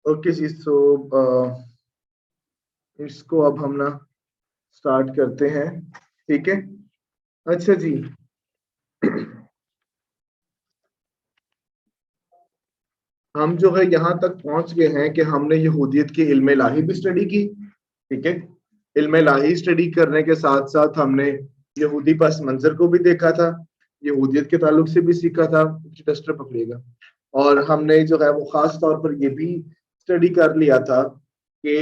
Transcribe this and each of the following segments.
Okay जी, सो इसको अब हम ना स्टार्ट करते हैं, ठीक है। अच्छा जी, हम जो है यहाँ तक पहुंच गए हैं कि हमने यहूदियत की इल्म इलाही भी स्टडी की, ठीक है। इल्म इलाही स्टडी करने के साथ साथ हमने यहूदी पस मंजर को भी देखा था, यहूदियत के ताल्लुक से भी सीखा था, डस्टर पकड़िएगा। और हमने जो है वो खास तौर पर ये भी स्टडी कर लिया था कि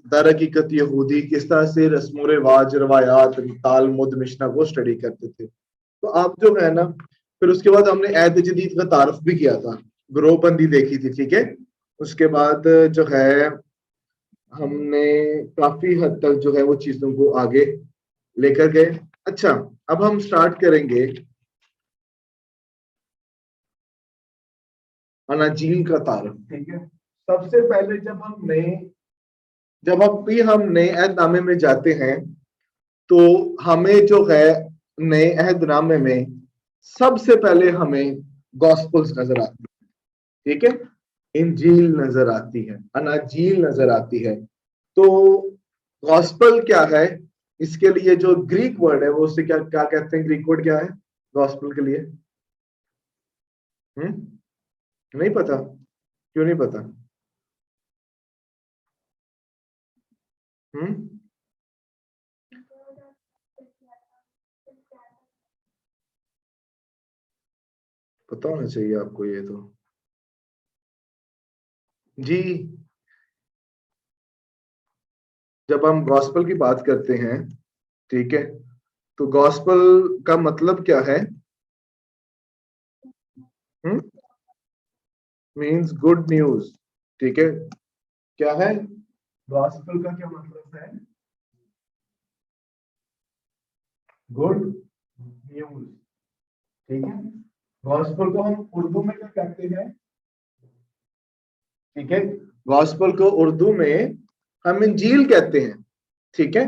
दर हकीकत यहूदी किस तरह से रस्म रिवाज, रवायात, तालमुद, मिशना को स्टडी करते थे। तो आप जो है ना, फिर उसके बाद हमने ऐद जदीद का तारफ भी किया था, ग्रोहबंदी देखी थी, ठीक है। उसके बाद जो है हमने काफी हद तक जो है वो चीजों को आगे लेकर गए। अच्छा, अब हम स्टार्ट करेंगे अनाजील का तारफ, ठीक है। सबसे पहले जब अब भी हम नए अहदनामे में जाते हैं तो हमें जो है नए अहदनामे में सबसे पहले हमें गॉस्पल्स नजर आती है, ठीक है। इंजील नजर आती है, अनाजील नजर आती है। तो गॉस्पल क्या है, इसके लिए जो ग्रीक वर्ड है वो उससे क्या क्या कहते हैं, ग्रीक वर्ड क्या है गॉस्पल के लिए? नहीं पता? क्यों नहीं पता? हम्म पता होना चाहिए आपको ये तो। जी, जब हम गॉस्पल की बात करते हैं, ठीक है, तो गॉस्पल का मतलब क्या है? मीन्स गुड न्यूज, ठीक है। क्या है गॉस्पल का क्या मतलब है? गुड न्यूज, ठीक है। गॉस्पल को हम उर्दू में क्या कहते हैं? ठीक है, गॉस्पल को उर्दू में हम इंजील कहते हैं, ठीक है।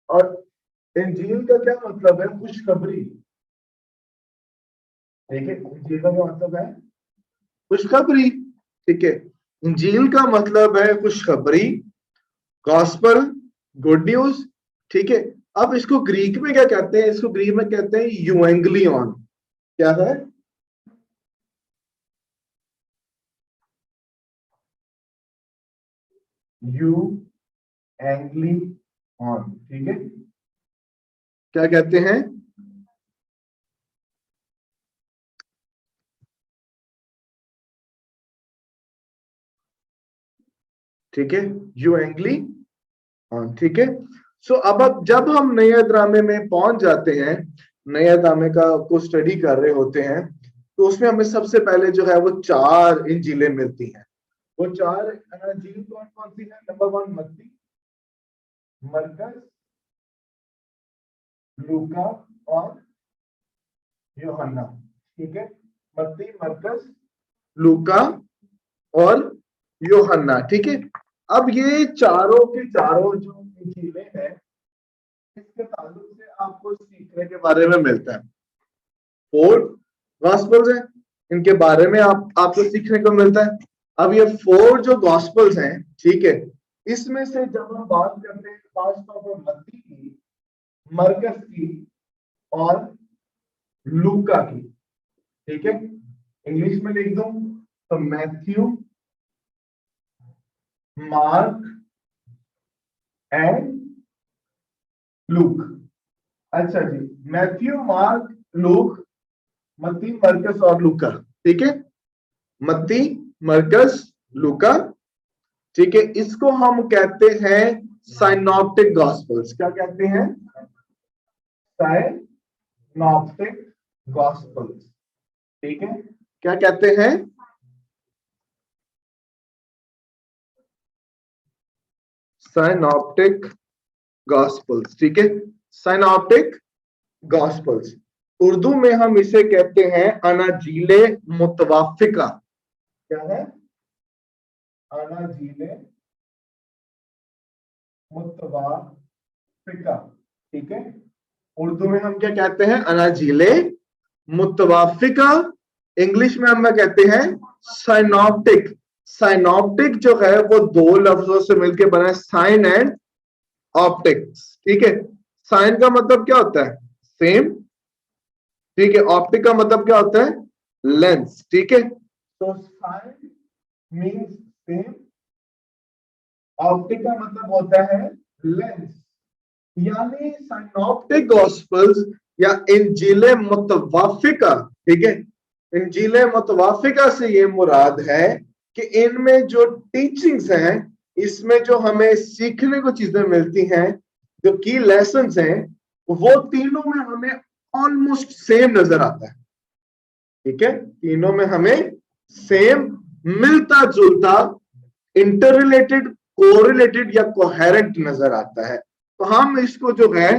और इंजील का क्या मतलब है? खुशखबरी, ठीक है। इंजील का क्या मतलब है? खुशखबरी, ठीक है। इंजील का मतलब है खुशखबरी, गॉस्पल गुड न्यूज, ठीक है। अब इसको ग्रीक में क्या कहते हैं? इसको ग्रीक में कहते हैं यूएंगलियन। क्या है? यू एंग्लियन, ठीक है। क्या कहते हैं? ठीक है, यू एंग्लियन, ठीक है। सो अब जब हम नए ड्रामे में पहुंच जाते हैं, नए ड्रामे का को स्टडी कर रहे होते हैं, तो उसमें हमें सबसे पहले जो है वो 4 इंजीलें मिलती हैं। वो 4 इंजील कौन कौन सी है? नंबर 1 मत्ती, मरकस, लूका और यूहन्ना, ठीक है। मत्ती, मरकस, लूका और यूहन्ना, ठीक है। अब ये चारों के चारों जो इंजीलें हैं, इसके ताल्लुक से आपको सीखने के बारे में मिलता है। 4 गॉस्पल्स हैं, इनके बारे में आपको सीखने को मिलता है। अब ये 4 जो गॉस्पल्स हैं, ठीक है, इसमें से जब हम बात करते हैं खासतौर पर मत्ती की, मरकस की और लूका की, ठीक है। इंग्लिश में लिख दूं तो मैथ्यू, मार्क एंड लूक। अच्छा जी, मैथ्यू, मार्क, लूक, मत्ती, मरकस और लूका, ठीक है। मत्ती, मरकस, लूका, ठीक है। इसको हम कहते हैं साइनॉप्टिक गॉस्पल्स। क्या कहते हैं? साइनॉप्टिक गॉस्पल्स, ठीक है। क्या कहते हैं? साइनॉप्टिक गॉस्पल्स, ठीक है। साइनॉप्टिक गॉस्पल्स, उर्दू में हम इसे कहते हैं अनाजीले मुतवाफिका। क्या है? अनाजीले मुतवाफिका, ठीक है। उर्दू में हम क्या कहते हैं? अनाजीले मुतवाफिका। इंग्लिश में हम क्या कहते हैं? साइनॉप्टिक। साइनॉप्टिक जो है वो दो लफ्जों से मिलकर बना है, साइन एंड ऑप्टिक्स। ठीक है, साइन का मतलब क्या होता है? सेम। ठीक है, ऑप्टिक का मतलब क्या होता है? लेंस। ठीक है, तो साइन मीन्स सेम, ऑप्टिक का मतलब होता है लेंस। यानी साइनॉप्टिक गॉस्पेल्स या इंजीले मुतवाफिका, ठीक है, इंजीले मुतवाफिका से ये मुराद है कि इनमें जो टीचिंग्स हैं, इसमें जो हमें सीखने को चीजें मिलती हैं, जो की लेसन्स हैं, वो तीनों में हमें ऑलमोस्ट सेम नजर आता है। ठीक है, तीनों में हमें सेम, मिलता जुलता, इंटर रिलेटेड, कोरिलेटेड या कोहेरेंट नजर आता है। तो हम इसको जो है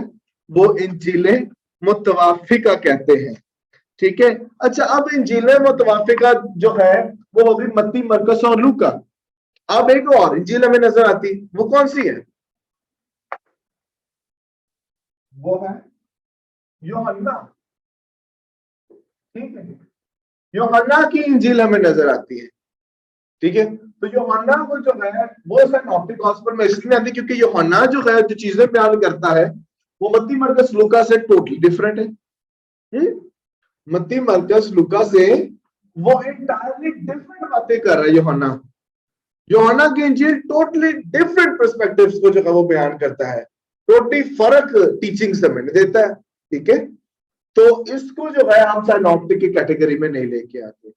वो इंजीले मुतवाफिका कहते हैं। ठीक है, अच्छा, अब इंजीले मुतवाफिका जो है वो होगी मत्ती, मरकस और लूका। अब एक और इंजील हमें नजर आती, वो कौन सी है? वो है यूहन्ना। ठीक है, यूहन्ना की इंजील हमें नजर आती है। ठीक है, तो यूहन्ना को जो है वो सिनॉप्टिक गॉस्पेल में इसलिए आती है क्योंकि यूहन्ना जो है जो चीजें बयान करता है वो मत्ती, मरकस, लूका से टोटली डिफरेंट है। मत्ती, मरकस, लूका से वो इंटायरली डिफरेंट बातें कर रहा है यूहन्ना। यूहन्ना की इंजील टोटली डिफरेंट पर्सपेक्टिव्स को जो है वो बयान करता है, टोटली फर्क टीचिंग्स हमें देता है। ठीक है, तो इसको जो है हम साइनॉप्टिक की कैटेगरी में नहीं लेके आते,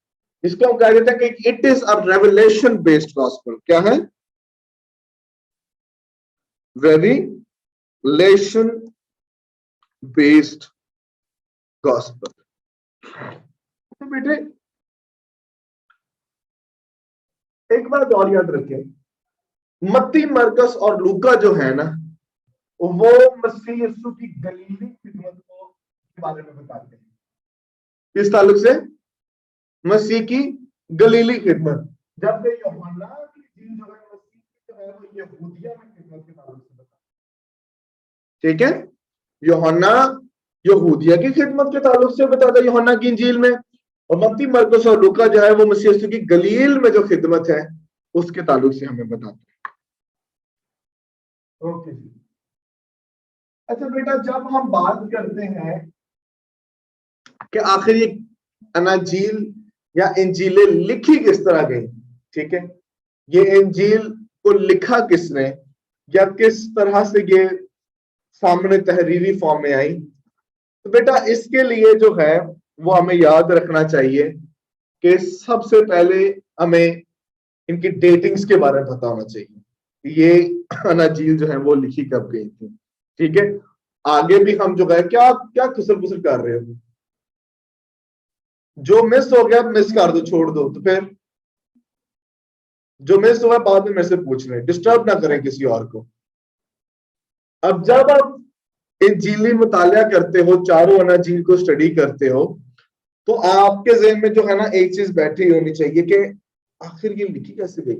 इसको हम कह देते हैं कि it is a revelation based gospel. क्या है? Revelation based gospel. तो बेटे एक बात और याद रखें, मत्ती, मरकस और लूका जो है ना, वो मसीह यीशु की गलीली खिदमत को के बारे में बताते हैं। किस ताल्लुक से? मसीह की गलीली खिदमत। जबकि यूहन्ना की इंजील जो है मसीह की जो है वो यहूदिया में खिदमत के ताल्लुक से बताते हैं। ठीक है, यूहन्ना यहूदिया की खिदमत के ताल्लुक से बताता है यूहन्ना की इंजील में, और मत्ती, मरकुस और लूका जो है वो मसीह यीशु की गलील में जो खिदमत है उसके ताल्लुक से हमें बताते हैं। ओके जी। अच्छा बेटा, जब हम बात करते हैं कि आखिर ये अनाजील या इंजीलें लिखी किस तरह गई, ठीक है, ये इंजील को लिखा किसने या किस तरह से ये सामने तहरीरी फॉर्म में आई, तो बेटा इसके लिए जो है वो हमें याद रखना चाहिए कि सबसे पहले हमें इनकी डेटिंग्स के बारे में पता होना चाहिए, ये अनाजील जो है वो लिखी कब गई थी। ठीक है, आगे भी हम जो है क्या क्या खुसर पुसर कर रहे हो, जो मिस हो गया मिस कर दो, छोड़ दो, तो फिर जो मिस हुआ बाद में मेरे से पूछ रहे, डिस्टर्ब ना करें किसी और को। अब जब आप इंजीली मुतालिया करते हो, चारों अनाजील को स्टडी करते हो, तो आपके ज़हन में जो है ना एक चीज बैठी होनी चाहिए कि आखिर ये लिखी कैसे गई।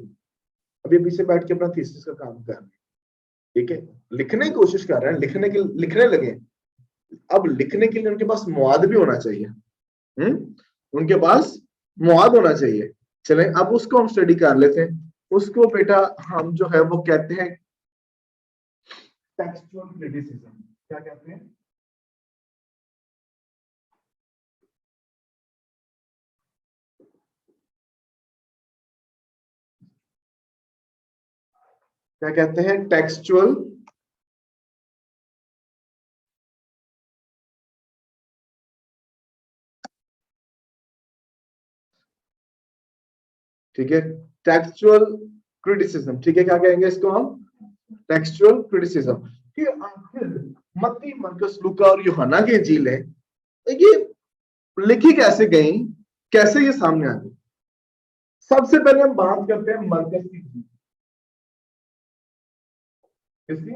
अभी पीछे बैठ के अपना थीसिस का काम कर रहे हैं, ठीक है, लिखने की कोशिश कर रहे हैं, लिखने लगे। अब लिखने के लिए उनके पास मुआद भी होना चाहिए। उनके पास मुआद होना चाहिए। चलें अब उसको हम स्टडी कर लेते हैं। उसको बेटा हम जो है वो कहते हैं टेक्सचुअल क्रिटिसिज्म। क्या कहते हैं? क्या कहते हैं? टेक्सचुअल ठीक है, टेक्सचुअल क्रिटिसिज्म। ठीक है, क्या कहेंगे इसको हम? Textual criticism. कि आखिर मत्ती, मरकुस, लूका और यूहन्ना की इंजील है ये लिखी कैसे गई, कैसे ये सामने आ गई। सबसे पहले हम बात करते हैं मरकस की इंजील। किसकी?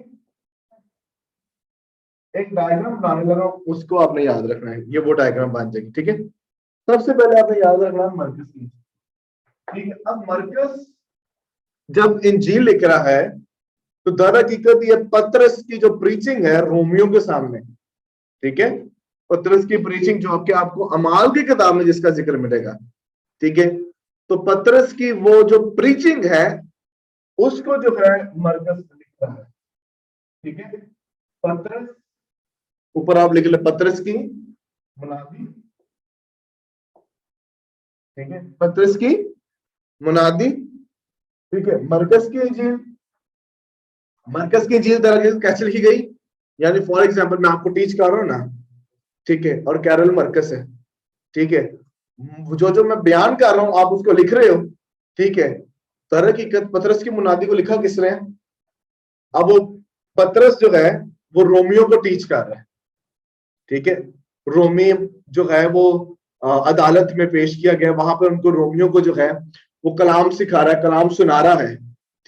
एक डायग्राम बनाने लगा, उसको आपने याद रखना है, ये वो डायग्राम बन जाएगी। ठीक है, सबसे पहले आपने याद रखना है मरकस की। ठीक है, अब मरकस जब इंजील लिख रहा है तो दर हकीकत ये पतरस की जो प्रीचिंग है रोमियो के सामने, ठीक है, पतरस की प्रीचिंग जो आपको अमाल की किताब में जिसका जिक्र मिलेगा, ठीक है, तो पतरस की वो जो प्रीचिंग है उसको जो है मरकस लिखता है। ठीक है, पतरस, ऊपर आप लिख ले पतरस की मुनादी। ठीक है, पतरस की मुनादी। ठीक है, मरकस की इंजील, मरकस की इंजील दरअसल कैसे लिखी गई, यानी फॉर एग्जांपल मैं आपको टीच कर रहा हूं ना, ठीक है, और कैरल मरकस है, ठीक है, जो जो मैं बयान कर रहा हूं आप उसको लिख रहे हो, ठीक है, तर हकीकत पतरस की मुनादी को लिखा किसने है? अब वो पतरस जो है वो रोमियो को टीच कर रहा है। ठीक है, रोमी जो है वो अदालत में पेश किया गया, वहां पर उनको रोमियो को जो है वो कलाम सिखा रहा है, कलाम सुना रहा है।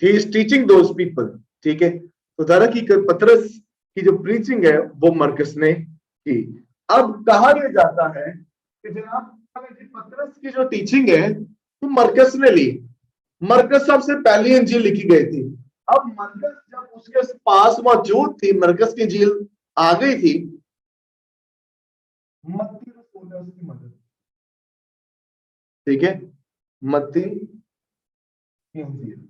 He is teaching those people. ठीक है, तो दर हकीकत पतरस की जो प्रीचिंग है वो मरकस ने की। अब कहा यह जाता है कि जनाब पतरस की जो टीचिंग है वो मरकस ने ली। मरकस सबसे पहली इंजील लिखी गई थी। अब मरकस जब उसके पास मौजूद थी, मरकस की इंजील आ गई थी, मत्ती रसूल ने उसकी मदद। ठीक है, मत्ती की इंजील,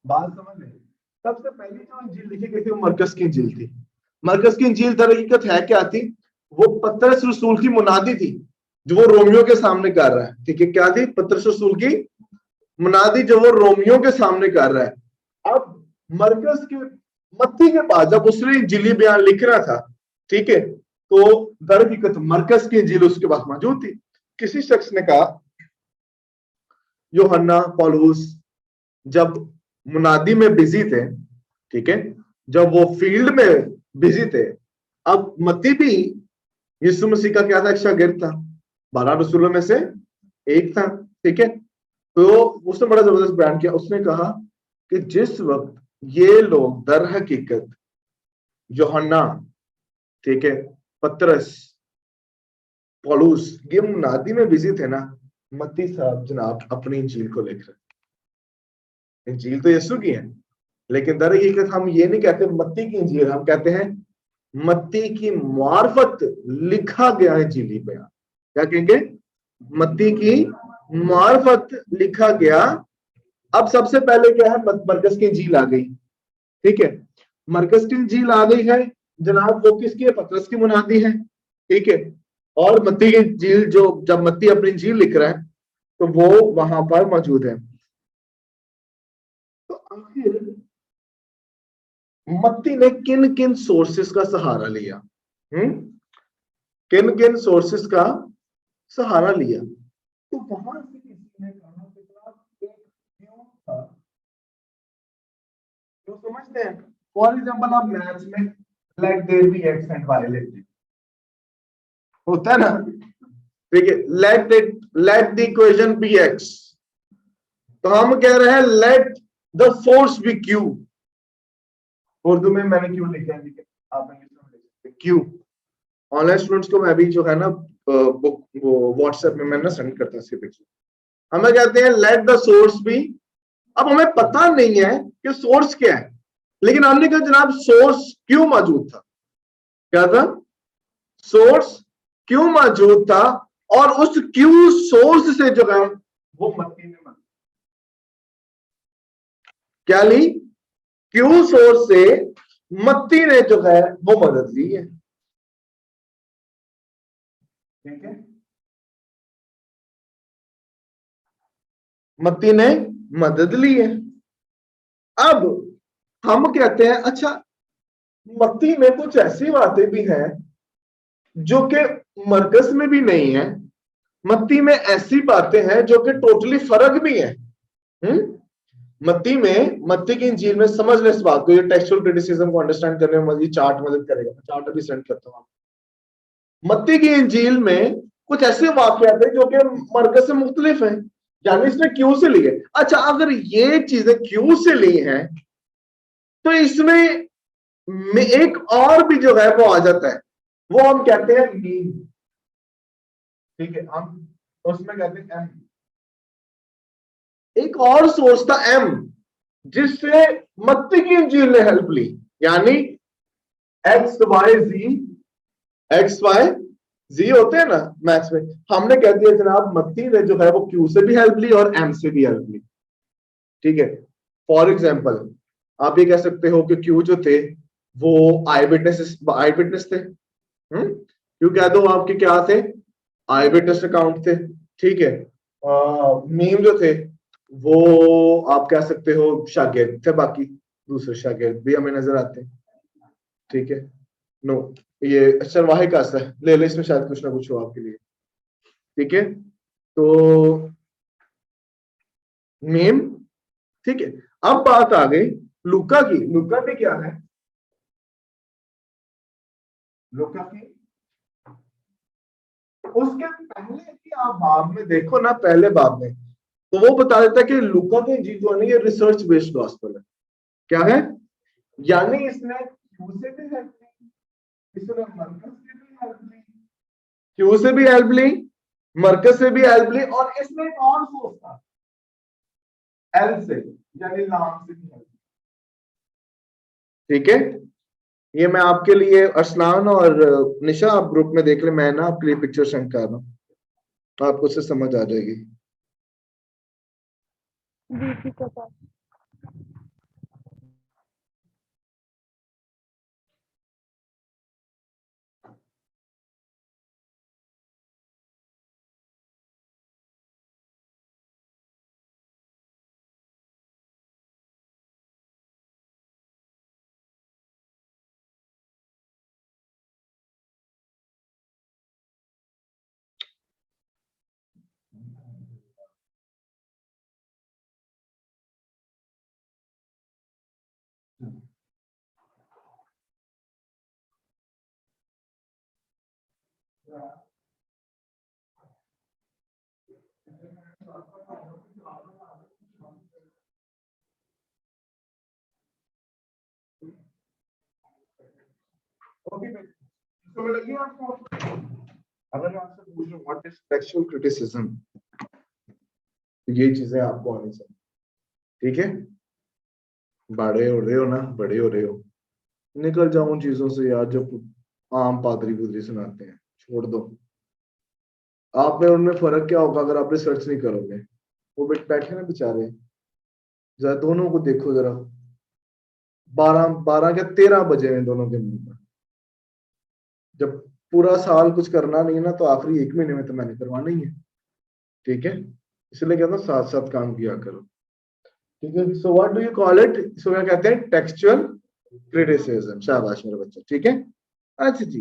बात समझ लें, सबसे पहली जो इंजील लिखी गई थी वो मरकस की इंजील थी। मरकस की इंजील दर हकीकत है क्या थी? वो पतरस रसूल की मुनादी थी जो वो रोमियो के सामने कर रहा है। ठीक है, क्या थी? पतरस रसूल की मुनादी जो वो रोमियो के सामने कर रहा है। अब मरकस के मत्ती के बाद जब उसने इंजीली बयान लिख रहा था, ठीक है, तो दर हकीकत मरकस की इंजील उसके पास मौजूद थी। किसी शख्स ने कहा यूहन्ना पौलुस जब मुनादी में बिजी थे, ठीक है, जब वो फील्ड में बिजी थे, अब मत्ती भी यीशु मसीह का क्या था? एक शागिर्द था, 12 रसूलों में से एक था। ठीक है, तो उसने बड़ा जबरदस्त बयान किया। उसने कहा कि जिस वक्त ये लोग दर हकीकत यूहन्ना, ठीक है, पतरस, पौलुस ये मुनादी में बिजी थे ना, मत्ती साहब जनाब अपनी इंजील को लिख रहे। इंजील तो यीशु की है, लेकिन दर हकीकत हम ये नहीं कहते मत्ती की इंजील, हम कहते हैं मत्ती की मार्फत लिखा गया इंजीली बयान। क्या कहेंगे? मत्ती की मार्फत लिखा गया। अब सबसे पहले क्या है? मरकस की इंजील आ गई। ठीक है, मरकस की इंजील आ गई है जनाब, वो किसकी है? पतरस की मुनादी है। ठीक है, और मत्ती की इंजील जो जब मत्ती अपनी इंजील लिख रहा है तो वो वहां पर मौजूद है। तो आखिर मत्ती ने किन किन सोर्सेस का सहारा लिया? किन किन सोर्सेस का सहारा लिया? तो वहां से किसी ने कहा कि एक क्यों था, जो समझते हैं। फॉर एग्जाम्पल आप मैथ्स में let there be X and Y लेते हैं, होता है ना? ठीक है, let the equation be X, तो हम कह रहे हैं let the force be Q. Urdu में मैंने क्यू लिखा है, ठीक है, आप इंग्लिश में लिख सकते हैं क्यू। ऑनलाइन स्टूडेंट्स को मैं भी जो है ना वो व्हाट्सएप में मैं ना सेंड करता हूँ इसके पिक्चर। हमें कहते हैं लेट द सोर्स बी। अब हमें पता नहीं है कि सोर्स क्या है, लेकिन हमने कहा जनाब सोर्स क्यों मौजूद था। क्या था? सोर्स क्यों मौजूद था, और उस क्यू सोर्स से जो है वो मत्ती ने क्या ली? क्यू सोर्स से मत्ती ने जो है वो मदद ली है। ठीक है, मत्ती ने मदद ली है। अब हम कहते हैं अच्छा, मत्ती में कुछ ऐसी बातें भी हैं जो कि मरकस में भी नहीं है। मत्ती में ऐसी बातें हैं जो कि टोटली फर्क भी है। मत्ती में, मत्ती की इंजील में, समझ ले इस बात को, ये टेक्सचुअल क्रिटिसिज्म को अंडरस्टैंड करने में ये चार्ट मदद करेगा। चार्ट अभी सेंड करता हूं। मत्ती की इंजील में कुछ ऐसे वाकयात हैं जो कि मरकस से मुख्तलिफ हैं, यानी इसने क्यू से ली है। अच्छा, अगर ये चीजें क्यू से ली हैं तो इसमें में एक और भी जो है वो आ जाता है, वो हम कहते हैं मीन। ठीक है, हम उसमें कहते हैं एम। एक और सोर्स था एम, जिससे मत्ती की इंजील ने हेल्प ली, यानी एक्स वाई जी, एक्स वाई जी होते हैं ना मैथ्स में, हमने कह दिया जनाब मत्ती ने जो है वो क्यू से भी हेल्प ली और एम से भी हेल्प ली, ठीक है। फॉर एग्जाम्पल आप ये कह सकते हो कि क्यू जो थे वो आई विटनेस थे, क्यू कह दो आपके क्या थे, आई विटनेस अकाउंट थे, ठीक है। मीम जो थे वो आप कह सकते हो शागिर्द थे, बाकी दूसरे शागिर्द भी हमें नजर आते हैं, ठीक है। नो, ये चरवाहे का असर ले ले, इसमें शायद कुछ ना कुछ हो आपके लिए, ठीक है। तो मीम, ठीक है। अब बात आ गई लुका की। लुका में क्या है, लुका की उसके पहले की आप बाब में देखो ना, पहले बाब में तो वो बता देता है कि लुका की इंजील जो है ना ये रिसर्च बेस्ड गॉस्पेल है। क्या है, यानी इसने क्यू से भी हेल्प ली, इसने मरकस से भी हेल्प ली, क्यू से भी हेल्प ली, मरकस से भी हेल्प ली, और इसमें एक और सोर्स था एल से, यानी लाम से भी हेल्प ली, ठीक है। ये मैं आपके लिए अरसलान और निशा आप ग्रुप में देख ले, मैं ना आपके लिए पिक्चर सेंड कर रहा हूँ, आपको उससे समझ आ जाएगी। जी ठीक है सर। ओके, समझ लगी आपको? अगर मैं आपसे पूछूं व्हाट इज टेक्सचुअल क्रिटिसिज्म, तो ये चीजें आपको आनी चाहिए, ठीक है। बड़े हो रहे हो ना, बड़े हो रहे हो, निकल जाओ उन चीजों से यार जो आम पादरी पुदरी सुनाते हैं, छोड़ दो। आप में उनमें फर्क क्या होगा अगर आप रिसर्च नहीं करोगे? वो बैठे ना बेचारे, जरा दोनों को देखो जरा, 12 12 या 13 बजे हैं दोनों के मुंह पर। जब पूरा साल कुछ करना नहीं है ना, तो आखिरी 1 महीने में तो मैंने करवाना ही है, ठीक है। इसलिए कहता हूँ साथ साथ काम किया करो, ठीक है। So what do you call it, so क्या कहते हैं, टेक्सचुअल क्रिटिसिज्म। शाबाश मेरे बच्चे, ठीक है। अच्छा जी,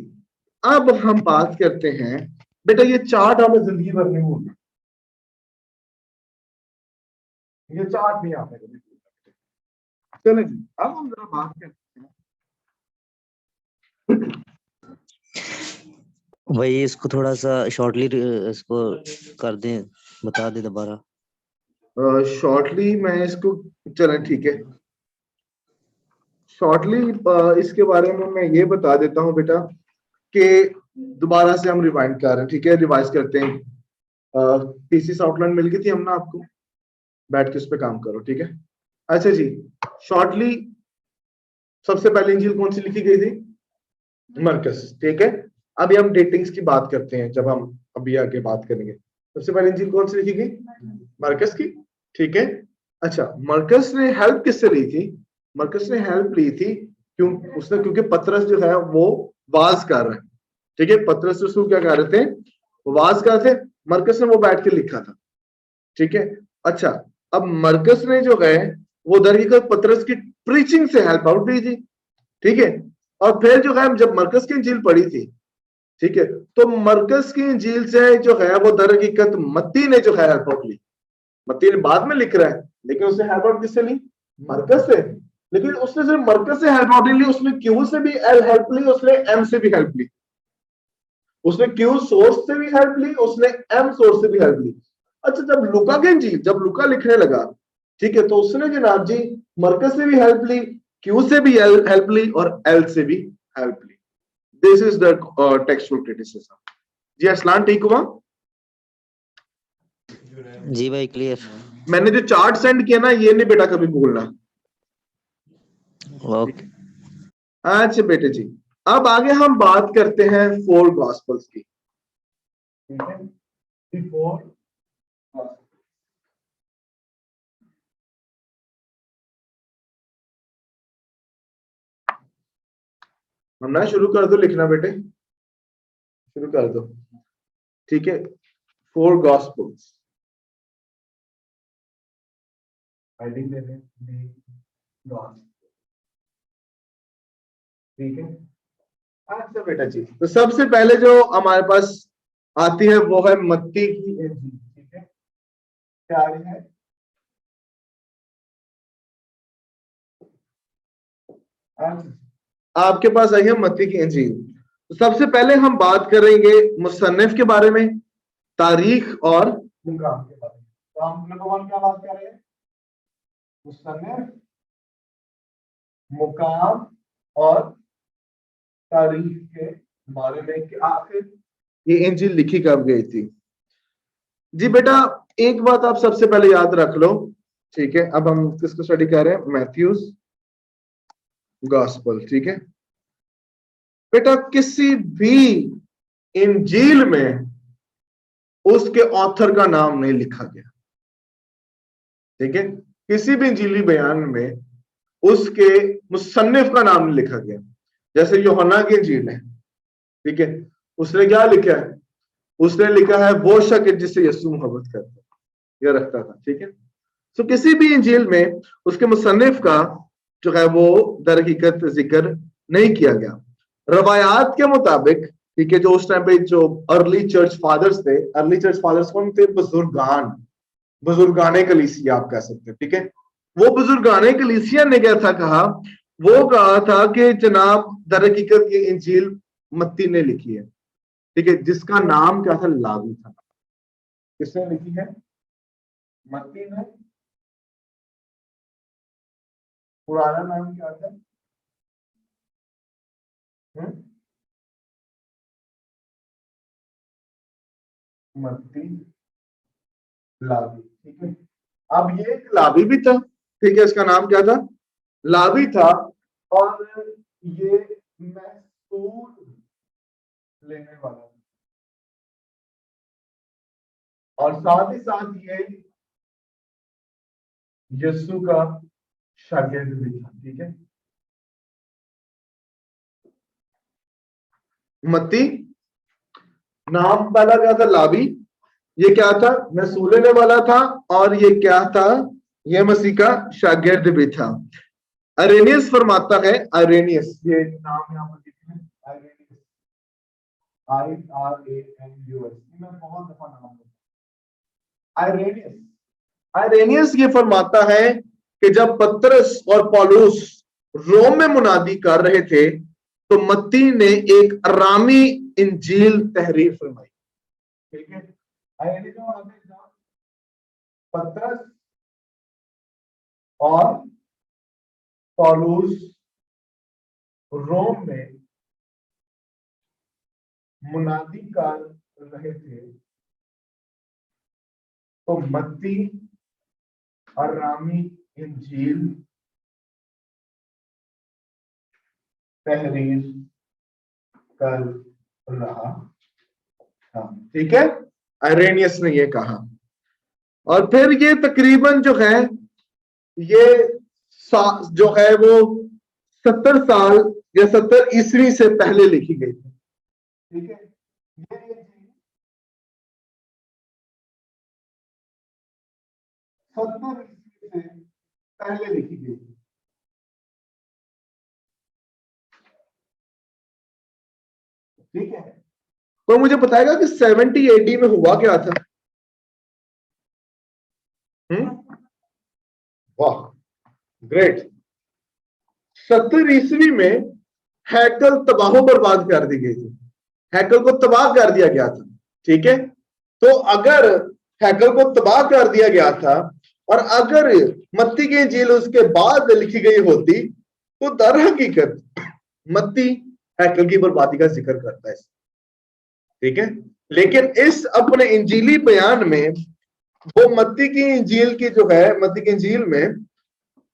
अब हम बात करते हैं, बेटा ये चार्ट हमें जिंदगी भर नहीं भूलना, ये चार्ट नहीं आपने कभी भूलना। चले जी, अब हम जरा बात करते हैं। वही इसको थोड़ा सा शॉर्टली इसको कर दें, बता दे दोबारा। शॉर्टली मैं इसको, चलें ठीक है, शॉर्टली इसके बारे में मैं ये बता देता हूँ बेटा कि दोबारा से हम रिवाइंड कर रहे हैं, ठीक है, रिवाइज करते हैं। पीसीस आउटलाइन मिल गई थी हमने आपको, बैठ के उस पर काम करो, ठीक है। अच्छा जी, शॉर्टली सबसे पहले इंजील कौन सी लिखी गई थी, मरकस, ठीक है। अभी हम डेटिंग्स की बात करते हैं, जब हम अभी आगे बात करेंगे। सबसे पहले इंजील कौन सी लिखी गई, मरकस की, ठीक है। अच्छा, मरकस ने हेल्प किससे ली थी, मरकस ने हेल्प ली थी क्योंकि पतरस जो है वो वाज कर रहे हैं, ठीक है। पतरस रसूल क्या कर रहे थे, वाज कर रहे थे, मरकस ने वो बैठ के लिखा था, ठीक है। अच्छा, अब मरकस ने जो है वो दरअसल पतरस की प्रीचिंग से हेल्प आउट ली थी, ठीक है। और फिर जो है जब मरकस की इंजील पढ़ी थी, ठीक है, तो मरकस की इंजील से जो है वो दर हकीकत मत्ती ने जो है हेल्प आउट ली। मत्ती ने बाद में लिख रहा है, लेकिन उसने हेल्प आउट किससे ली, मरकस से। लेकिन उसने सिर्फ मरकस से हेल्प आउट नहीं ली, उसने क्यू से भी हेल्प ली, उसने एम से भी हेल्प ली, उसने क्यू सोर्स से भी हेल्प ली, उसने एम सोर्स से भी हेल्प ली। अच्छा, जब लुका की इंजील, जब लुका लिखने लगा, ठीक है, तो उसने जनाब जी मरकस से भी हेल्प ली, क्यू से भी हेल्प ली, और एल से भी हेल्प ली। This is the textual criticism. जी असलान, ठीक हुआ? जी भाई क्लियर। मैंने जो चार्ट सेंड किया ना, ये नहीं बेटा कभी भूलना। ओके। अच्छा बेटे जी, अब आगे हम बात करते हैं 4 गॉस्पल्स की, ठीक है, बिफोर हमने शुरू कर दो लिखना बेटे, शुरू कर दो। ठीक है, 4 गॉस्पेल्स हेडिंग दे दें गॉस्पेल। ठीक है, अच्छा बेटा जी, तो सबसे पहले जो हमारे पास आती है वो है मत्ती की इंजील। ठीक है, क्या आ रही है? आपके पास आई है मत्ती की इंजील। तो सबसे पहले हम बात करेंगे मुसन्निफ के बारे में, तारीख और मुकाम के बारे में। तो हम नंबर 1 क्या बात कर रहे हैं? मुसन्निफ, मुकाम और तारीख के बारे में कि आखिर ये इंजील लिखी कब गई थी। जी बेटा, एक बात आप सबसे पहले याद रख लो। ठीक है, अब हम किसको स्टडी कर रहे हैं? Matthew's gospel. ठीक है बेटा, किसी भी इंजील में उसके ऑथर का नाम नहीं लिखा गया। ठीक है, किसी भी इंजीली बयान में उसके मुसन्निफ का नाम नहीं लिखा गया। जैसे यूहन्ना की इंजील है, ठीक है, उसने क्या लिखा है? उसने लिखा है वो शख्स जिससे यीशु मोहब्बत करता या रखता था। ठीक है, तो किसी भी इंजील में उसके मुसन्निफ का जो है वो दर हकीकत जिक्र नहीं किया गया। रवायात के मुताबिक, ठीक है, जो उस टाइम पे जो अर्ली चर्च फादर्स थे, अर्ली चर्च फादर्स कौन थे? बुजुर्गाने कलीसिया आप कह सकते हैं। ठीक है, वो बुजुर्गाने कलीसिया ने क्या था कहा? वो कहा था कि जनाब दर हकीकत ये इंजील मत्ती ने लिखी है। ठीक है, जिसका नाम क्या था? लावी था। किसने लिखी है? मत्ती ने। पुराना नाम क्या था? मत्ती लावी। ठीक है, अब ये एक लावी भी था। ठीक है, इसका नाम क्या था? लावी था। और ये महसूल लेने वाला था, और साथ ही साथ ये यीशु का शागिर्द भी था। ठीक है, मत्ती नाम पहला क्या था? लावी। ये क्या था? महसूल लेने वाला था। और ये क्या था? ये मसीह का शागिर्द भी था। अरेनियस फरमाता है, अरेनियस, ये नाम यहाँ पर लिखे हैं, अरेनियस, IRANUS, मैं बहुत दफा नाम लूंगा। आइरेनियस, आइरेनियस ये फरमाता है कि जब पतरस और पौलुस रोम में मुनादी कर रहे थे तो मत्ती ने एक अरामी इंजील तहरीर फरमाई। ठीक है, आइरेनियस पतरस और पौलुस रोम में मुनादी कर रहे थे तो मत्ती अरामी इंजील तहरीर कर रहा था। ठीक है, आइरेनियस ने ये कहा। और फिर ये तकरीबन जो है ये जो है वो 70 साल या 70 ईस्वी से पहले लिखी गई थी। ठीक है, ये 70 ईस्वी से पहले लिखी गई थी। ठीक है, तो मुझे बताएगा कि 70 AD में हुआ क्या था? वाह, ग्रेट। 70 ईस्वी में हैकल तबाह बर्बाद कर दी गई थी। हैकल को तबाह कर दिया गया था। ठीक है, तो अगर हैकल को तबाह कर दिया गया था और अगर मत्ती की इंजील उसके बाद लिखी गई होती तो दर हकीकत मत्ती हैकल की बर्बादी का जिक्र करता है। ठीक है, लेकिन इस अपने इंजीली बयान में वो मत्ती की इंजील की जो है, मत्ती की इंजील में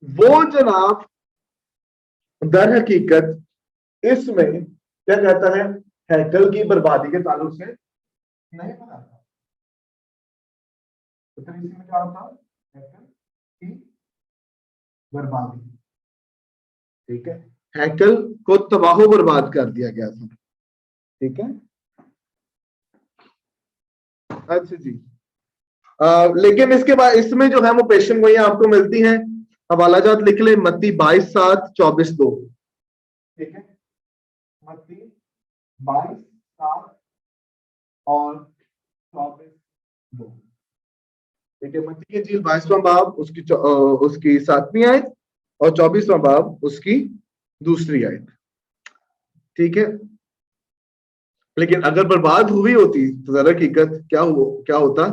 वो जनाब दर हकीकत इसमें क्या कहता है? हैकल की बर्बादी के ताल्लुक से नहीं पता था। तो फिर इसी में क्या होता हैकल की बर्बादी। ठीक है, हैकल को तबाह बर्बाद कर दिया गया था। ठीक है, अच्छा जी। लेकिन इसके बाद इसमें जो है वो पेशन गोइयां आपको मिलती हैं। हवाला जात लिख ले, मत्ती 22:7-24:2। ठीक है, मत्ती 22:7 और 24:2। ठीक है, मत्ती की इंजील 22वां बाब उसकी 7वीं आयत और 24वां बाब उसकी दूसरी आयत। ठीक है, लेकिन अगर बर्बाद हुई होती तो दर हकीकत क्या होता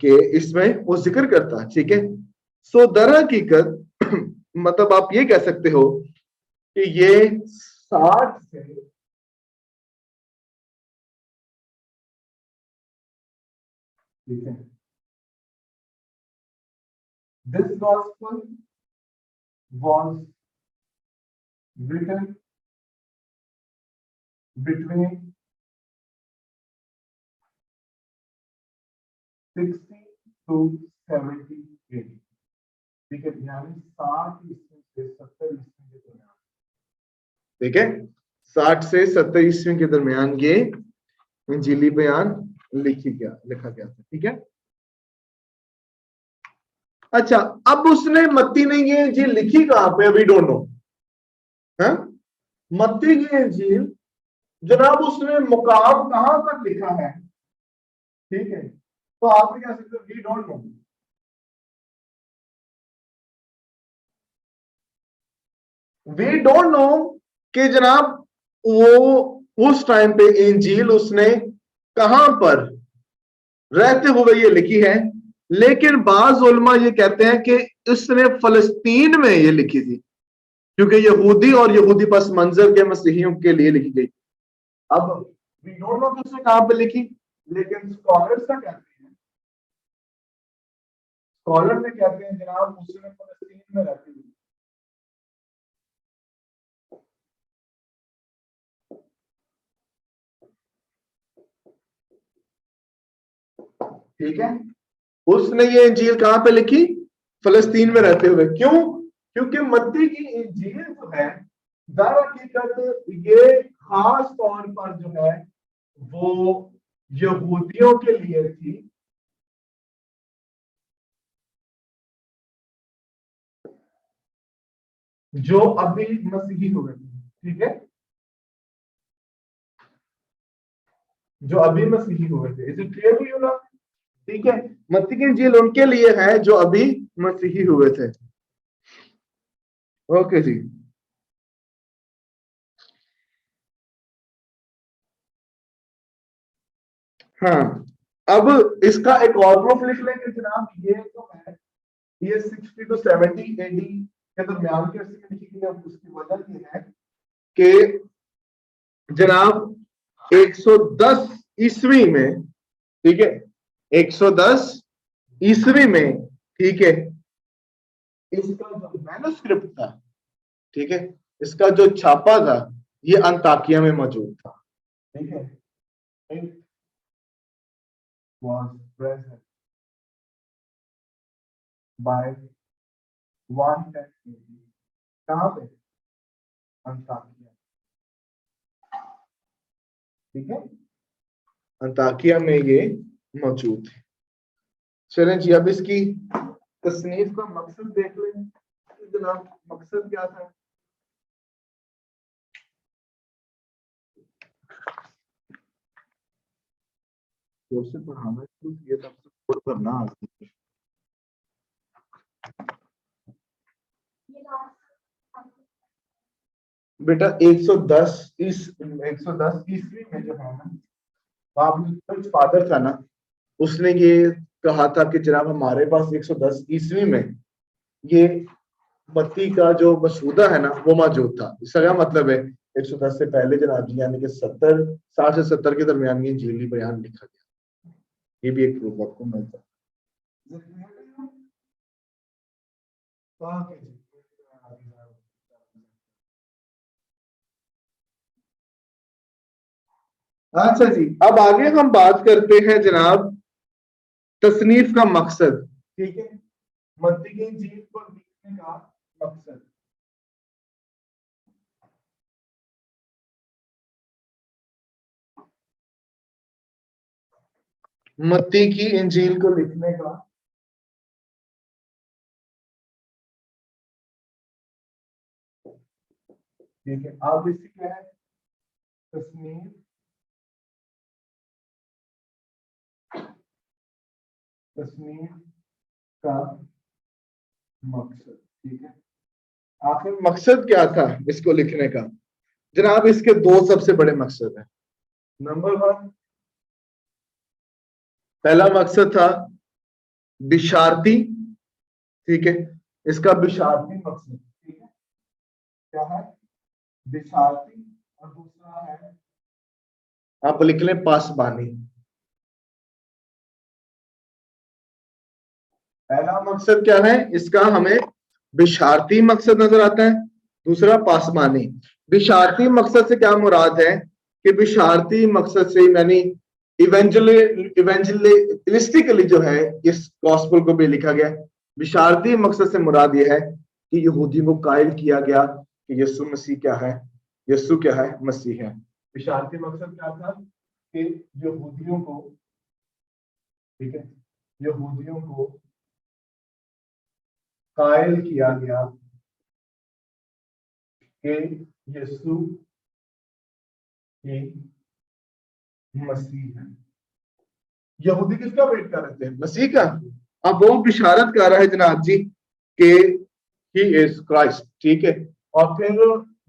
कि इसमें वो जिक्र करता। ठीक है, सो दर हकीकत मतलब आप ये कह सकते हो कि ये 60 से ठीक है, this gospel was written between 60 to 70 AD। ठीक है, यानी 60 ईस्वी से 70 ईस्वी के दरमियान। ठीक है, 60 से 70 ईस्वी के दरमियान ये इंजीली बयान लिखा गया था। ठीक है, अच्छा, अब उसने मत्ती ने ये इंजील लिखी कहां पे, वी डोंट नो है। मत्ती की इंजील जनाब उसने मुकाम कहां पर लिखा है। ठीक है, तो आप क्या सकते हो, we don't know. We don't know कि जनाब वो उस टाइम पे इंजील उसने कहां पर रहते हुए ये लिखी है। लेकिन बाज उलमा ये कहते हैं कि उसने फलस्तीन में ये लिखी थी, क्योंकि यहूदी और यहूदी पस मंजर के मसीहियों के लिए लिखी गई। अब वी डोंट नो कि उसने कहां पे लिखी, लेकिन स्कॉलर्स का कहते हैं, स्कॉलर ने कहते हैं जनाब उसने फलस्तीन में रहती हुई। ठीक है, उसने ये इंजील कहां पे लिखी, फलस्तीन में रहते हुए। क्यों, क्योंकि मत्ती की इंजील जो है दर हकीकत ये खास तौर पर जो है वो यहूदियों के लिए थी, जो अभी मसीही हुए थे। ठीक है, जो अभी मसीही हुए थे। Is it clear to you now. ठीक है, मत्ती की इंजील उनके लिए है जो अभी मसीही हुए थे। ओके जी, हाँ, अब इसका एक और प्रूफ लिख लेंगे जनाब। ये जो है ये 60 to 70 एडी के दरमियान के अर्से में लिखी गई है। उसकी वजह ये है कि जनाब 110 ईस्वी में, ठीक है, 110 ईस्वी में, ठीक है, इसका जो मैन्युस्क्रिप्ट था, ठीक है, इसका जो छापा था ये अंताकिया में मौजूद था। ठीक है, it was present by 110 AD। कहां पे, अंताकिया। ठीक है, अंताकिया में ये मौजूद है। चलें जी, अब इसकी तसनीफ का मकसद देख लें जनाब। मकसद क्या था, से पढ़ाना शुरू किया था, कोड करना आसान। बेटा 110 ईस्वी में जो है ना, वहां फादर था ना, उसने ये कहा था कि जनाब हमारे पास 110 ईस्वी में ये मत्ती का जो मसूदा है ना वो मौजूद था। इसका क्या मतलब है, 110 से पहले जनाब जी, यानी कि 60 से 70 के दरमियान ये इंजीली बयान लिखा गया। ये भी एक प्रूफ आपको मिलता है। अच्छा जी, अब आगे हम बात करते हैं जनाब तसनीफ का मकसद। ठीक है, मत्ती की इंजील को लिखने का मकसद। मत्ती की इंजील को लिखने का ठीक है, आप इसी क्या है तसनीफ तसनीफ का मकसद। ठीक है, आखिर मकसद क्या था इसको लिखने का? जनाब इसके दो सबसे बड़े मकसद हैं। नंबर वन, पहला मकसद था बिशारती। ठीक है, इसका बिशारती मकसद। ठीक है, क्या है? बिशारती। और दूसरा है, आप लिख लें पासबानी। पहला मकसद क्या है इसका? हमें बिशारती मकसद नजर आता है, दूसरा पासबानी। बिशारती मकसद से क्या मुराद है कि बिशारती मकसद से यानी इवेंजलिस्टिकली जो है इस गॉस्पेल को भी लिखा गया। बिशारती मकसद से मुराद यह है कि यहूदियों को कायल किया गया कि यीशु मसीह क्या है, यीशु क्या है, मसीह है। बिशारती मकसद क्या था कि यहूदियों को, ठीक है, यहूदियों को कायल किया गया कि यीशु ही मसीह है। यहूदी किसका वेट कर रहे थे? मसीह का। अब वो बिशारत कर रहा है जनाब जी कि ही इज क्राइस्ट। ठीक है, और फिर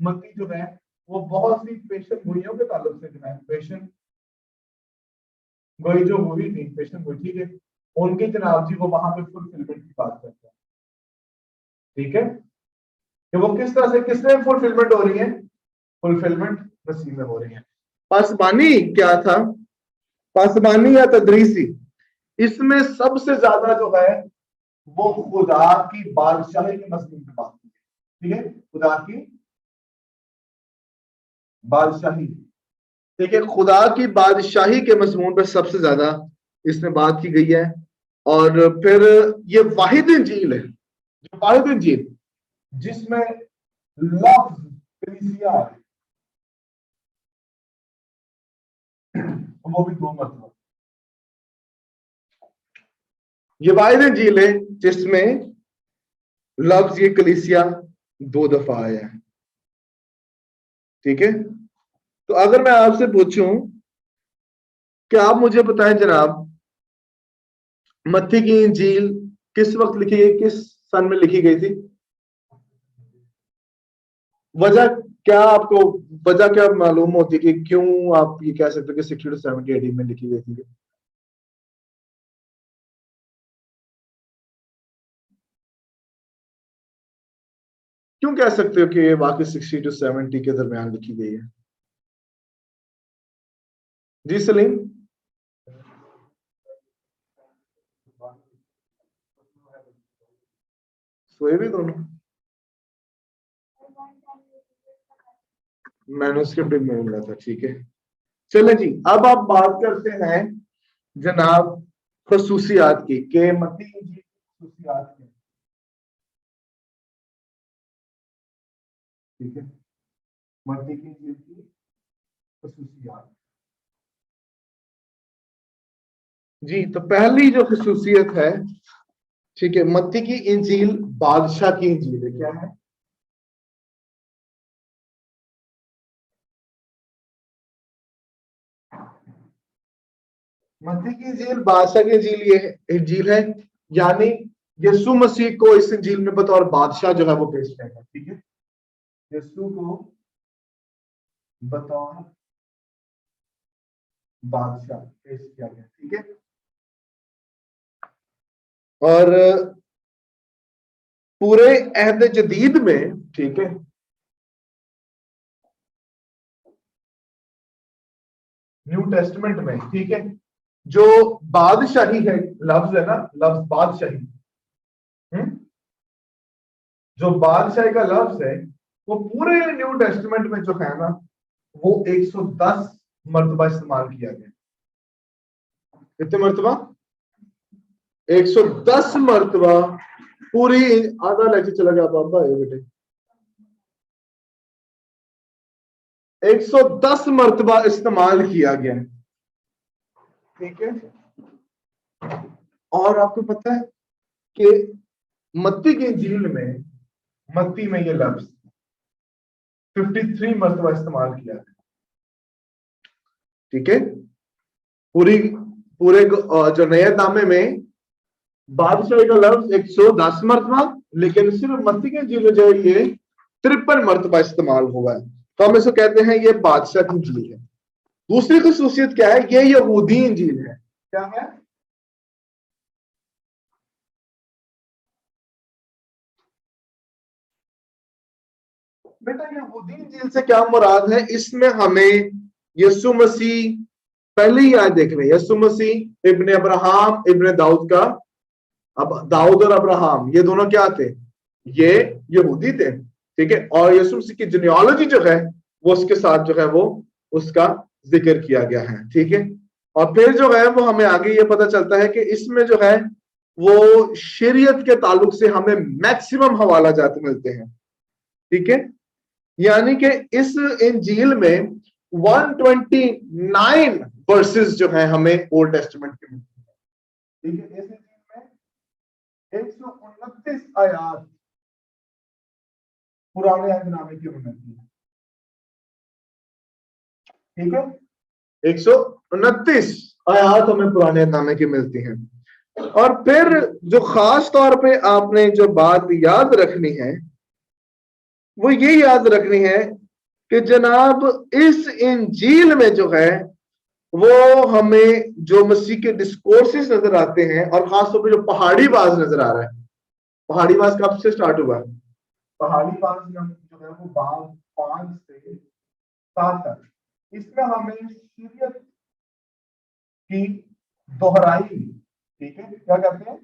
मसीह जो है वो बहुत सी पेशन गोइयों के ताल्लुक से जो है पेशन गोई जो हुई थी, पेशन गोई, ठीक है, उनके जनाब जी वो वहां पे फुलफिलमेंट की बात करते हैं। ठीक है, कि वो किस तरह से किसमें फुलफिलमेंट हो रही है? फुलफिलमेंट मसीह में हो रही है। पासबानी क्या था? पासबानी या तदरीसी, इसमें सबसे ज्यादा जो है वो खुदा की बादशाही के मजमून पे बात की। ठीक है, खुदा की बादशाही। ठीक है, खुदा की बादशाही के मजमून पे सबसे ज्यादा इसमें बात की गई है। और फिर ये वाहिद इंजील है, जो वाहिद इंजील जिसमें लफ्ज कलीसिया है, वो भी दो मतलब। ये वाहिद इंजील है जिसमें लफ्ज ये कलीसिया दो दफा आया है। ठीक है, तो अगर मैं आपसे पूछूं कि आप मुझे बताएं जनाब मत्ती की इंजील किस वक्त लिखी गई, किस सन में लिखी गई थी? वजह क्या आपको, वजह क्या मालूम होती कि क्यों आप ये कह सकते हो कि 60 to 70 एडी में लिखी गई थी? क्यों कह सकते हो कि ये वाकई 60 to 70 के दरमियान लिखी गई है? जी सलीम। सोए भी दोनों? मैन्युस्क्रिप्ट में मिला था। ठीक है, चले जी, अब आप बात करते हैं जनाब खसूसियात की के मत्ती इंजील की खसूसियात की। ठीक है, मत्ती की इंजील की खसूसियात। जी, तो पहली जो खसूसियत है, ठीक है, मत्ती की इंजील बादशाह की इंजील है। क्या है? मत्ती की इंजील बादशाह की इंजील, ये इंजील है, यानी यीशु मसीह को इस इंजील में बतौर बादशाह जो है वो पेश किया गया। ठीक है, यीशु को बतौर बादशाह पेश किया गया। ठीक है, और पूरे अहद जदीद में, ठीक है, न्यू टेस्टमेंट में, ठीक है, जो बादशाही है, लफ्ज है ना, लफ्ज बादशाही, जो बादशाही का लफ्ज है वो पूरे न्यू टेस्टमेंट में जो है ना वो 110 मर्तबा इस्तेमाल किया गया? कितने मर्तबा? 110 मर्तबा। पूरी आधा लेक्चर चला गया पापा ये बेटे। 110 मर्तबा इस्तेमाल किया गया, ठीक है। और आपको पता है कि मत्ती की इंजील में, मत्ती में ये लफ्ज 53 मर्तबा इस्तेमाल किया है, ठीक है। पूरे जो नए नामे में बादशाही का लफ्ज 110 मर्तबा, लेकिन सिर्फ मत्ती के इंजील में जो है ये 53 मर्तबा इस्तेमाल हुआ है। तो हम इसको कहते हैं ये बादशाह की इंजील है। दूसरी खुसूसियत क्या है? ये यहूदी इंजील है। क्या है? बेटा यहूदी इंजील से क्या मुराद है? इसमें हमें यीशु मसीह, पहले ही आज देख रहे हैं, यीशु मसीह इब्ने अब्राहम इब्ने दाऊद का, अब दाऊद और अब्राहम ये दोनों क्या थे? ये यहूदी थे, ठीक है। और यीशु मसीह की जीनियोलॉजी जो है वो उसके साथ जो है वो उसका जिक्र किया गया है, ठीक है। और फिर जो है वो हमें आगे ये पता चलता है कि इसमें जो है वो शरीयत के ताल्लुक से हमें मैक्सिमम हवाला जात मिलते हैं, ठीक है। यानी कि इस इंजील में 129 वर्सेस जो है हमें ओल्ड टेस्टामेंट के मिलते हैं, ठीक है। इस इंजील में 129 आयात पुराने अहदनामे की मिलती है, ठीक है। 129 आयात हमें पुराने अहदनामे की मिलती हैं। और फिर जो खास तौर पे आपने जो बात याद रखनी है वो ये याद रखनी है कि जनाब इस इंजील में जो है वो हमें जो मसीह के डिस्कोर्सेस नजर आते हैं, और खासतौर पे जो पहाड़ी बाज नजर आ रहा है। पहाड़ी बाज कब से स्टार्ट हुआ? पहाड़ी बाज जो है वो बाब 5 से 7 तक, इसमें हमें शरीयत की दोहराई, ठीक है, क्या कहते हैं?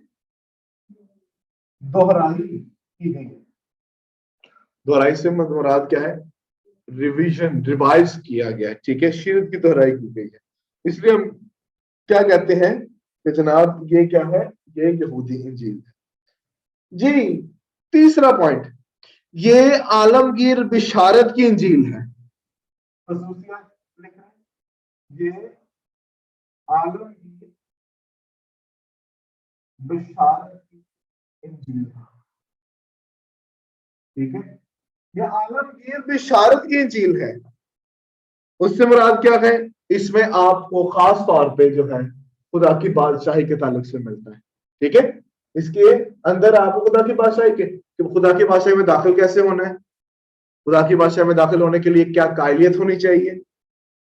दोहराई की गई है। दोहराई से मुराद क्या है? रिवीजन, रिवाइज किया गया है, ठीक है। शरीयत की दोहराई की गई है, इसलिए हम क्या कहते हैं कि जनाब ये क्या है? ये यहूदी इंजील है जी। तीसरा पॉइंट, ये आलमगीर बिशारत की इंजील है। खसूसियत लिख रहे हैं, ये आलमगीर बिशारत की इंजील है, ठीक है। ये आलमगीर बिशारत की इंजील है। उससे मुराद क्या है? इसमें आपको खास तौर पे जो है खुदा की बादशाही के ताल्लुक से मिलता है, ठीक है। इसके अंदर आपको खुदा की बादशाही के, खुदा की बादशाही में दाखिल कैसे होना है, खुदा की बादशाही में दाखिल होने के लिए क्या काबिलियत होनी चाहिए,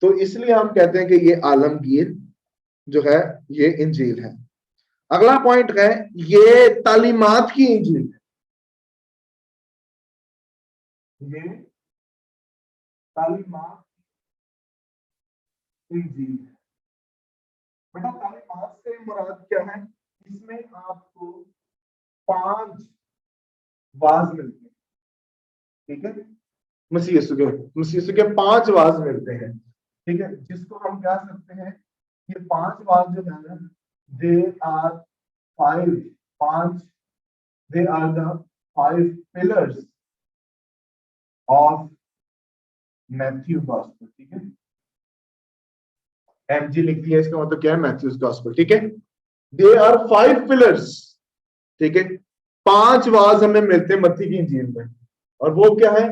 तो इसलिए हम कहते हैं कि ये आलमगीर जो है ये इंजील है। अगला पॉइंट है, ये तालीमात की इंजील है। ये तालीमात इंजील है। बेटा तालीमात से मुराद क्या है? इसमें आपको 5 वाज मिलते हैं, ठीक है। मसीह यीशु के 5 वाज मिलते हैं, ठीक है, जिसको हम कह सकते हैं ये 5 वाज जो है ना, they are 5 they are the 5 pillars of Matthew gospel, ठीक है। एमजी लिख दिया, इसका मतलब क्या है? मैथ्यूज गॉस्पेल, ठीक है। दे आर 5 पिलर्स, ठीक है। 5 वाज हमें मिलते हैं मत्ती की इंजील में, और वो क्या है?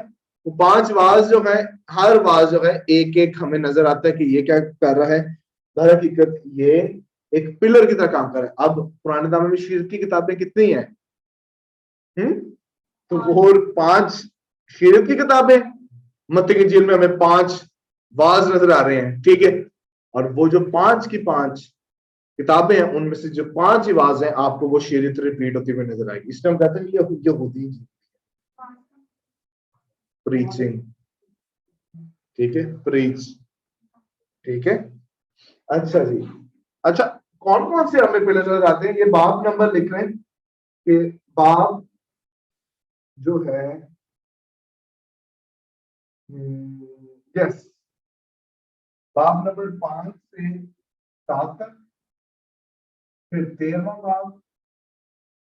वो 5 वाज जो है, हर वाज जो है एक एक हमें नजर आता है कि ये क्या कर रहा है। दर हकीकत ये एक पिलर की तरह काम कर रहा है। अब पुराने दामे में शीर की किताबें कितनी है? तो वो 5 शीरत की किताबें, मत्ती की इंजील में हमें 5 वाज नजर आ रहे हैं, ठीक है। और वो जो 5 की 5 किताबें हैं उनमें से जो 5 ही वाज हैं आपको वो शीरत रिपीट होती हुई नजर आएगी। इसलिए हम कहते हैं ये यहूदी प्रीचिंग, ठीक है, प्रीच, ठीक है। अच्छा जी, अच्छा कौन कौन से हमें पिलर नजर आते हैं? ये बाब नंबर लिख रहे हैं कि बाब जो है, यस, बाब नंबर 5 से 7 तक, फिर 13वां बाब,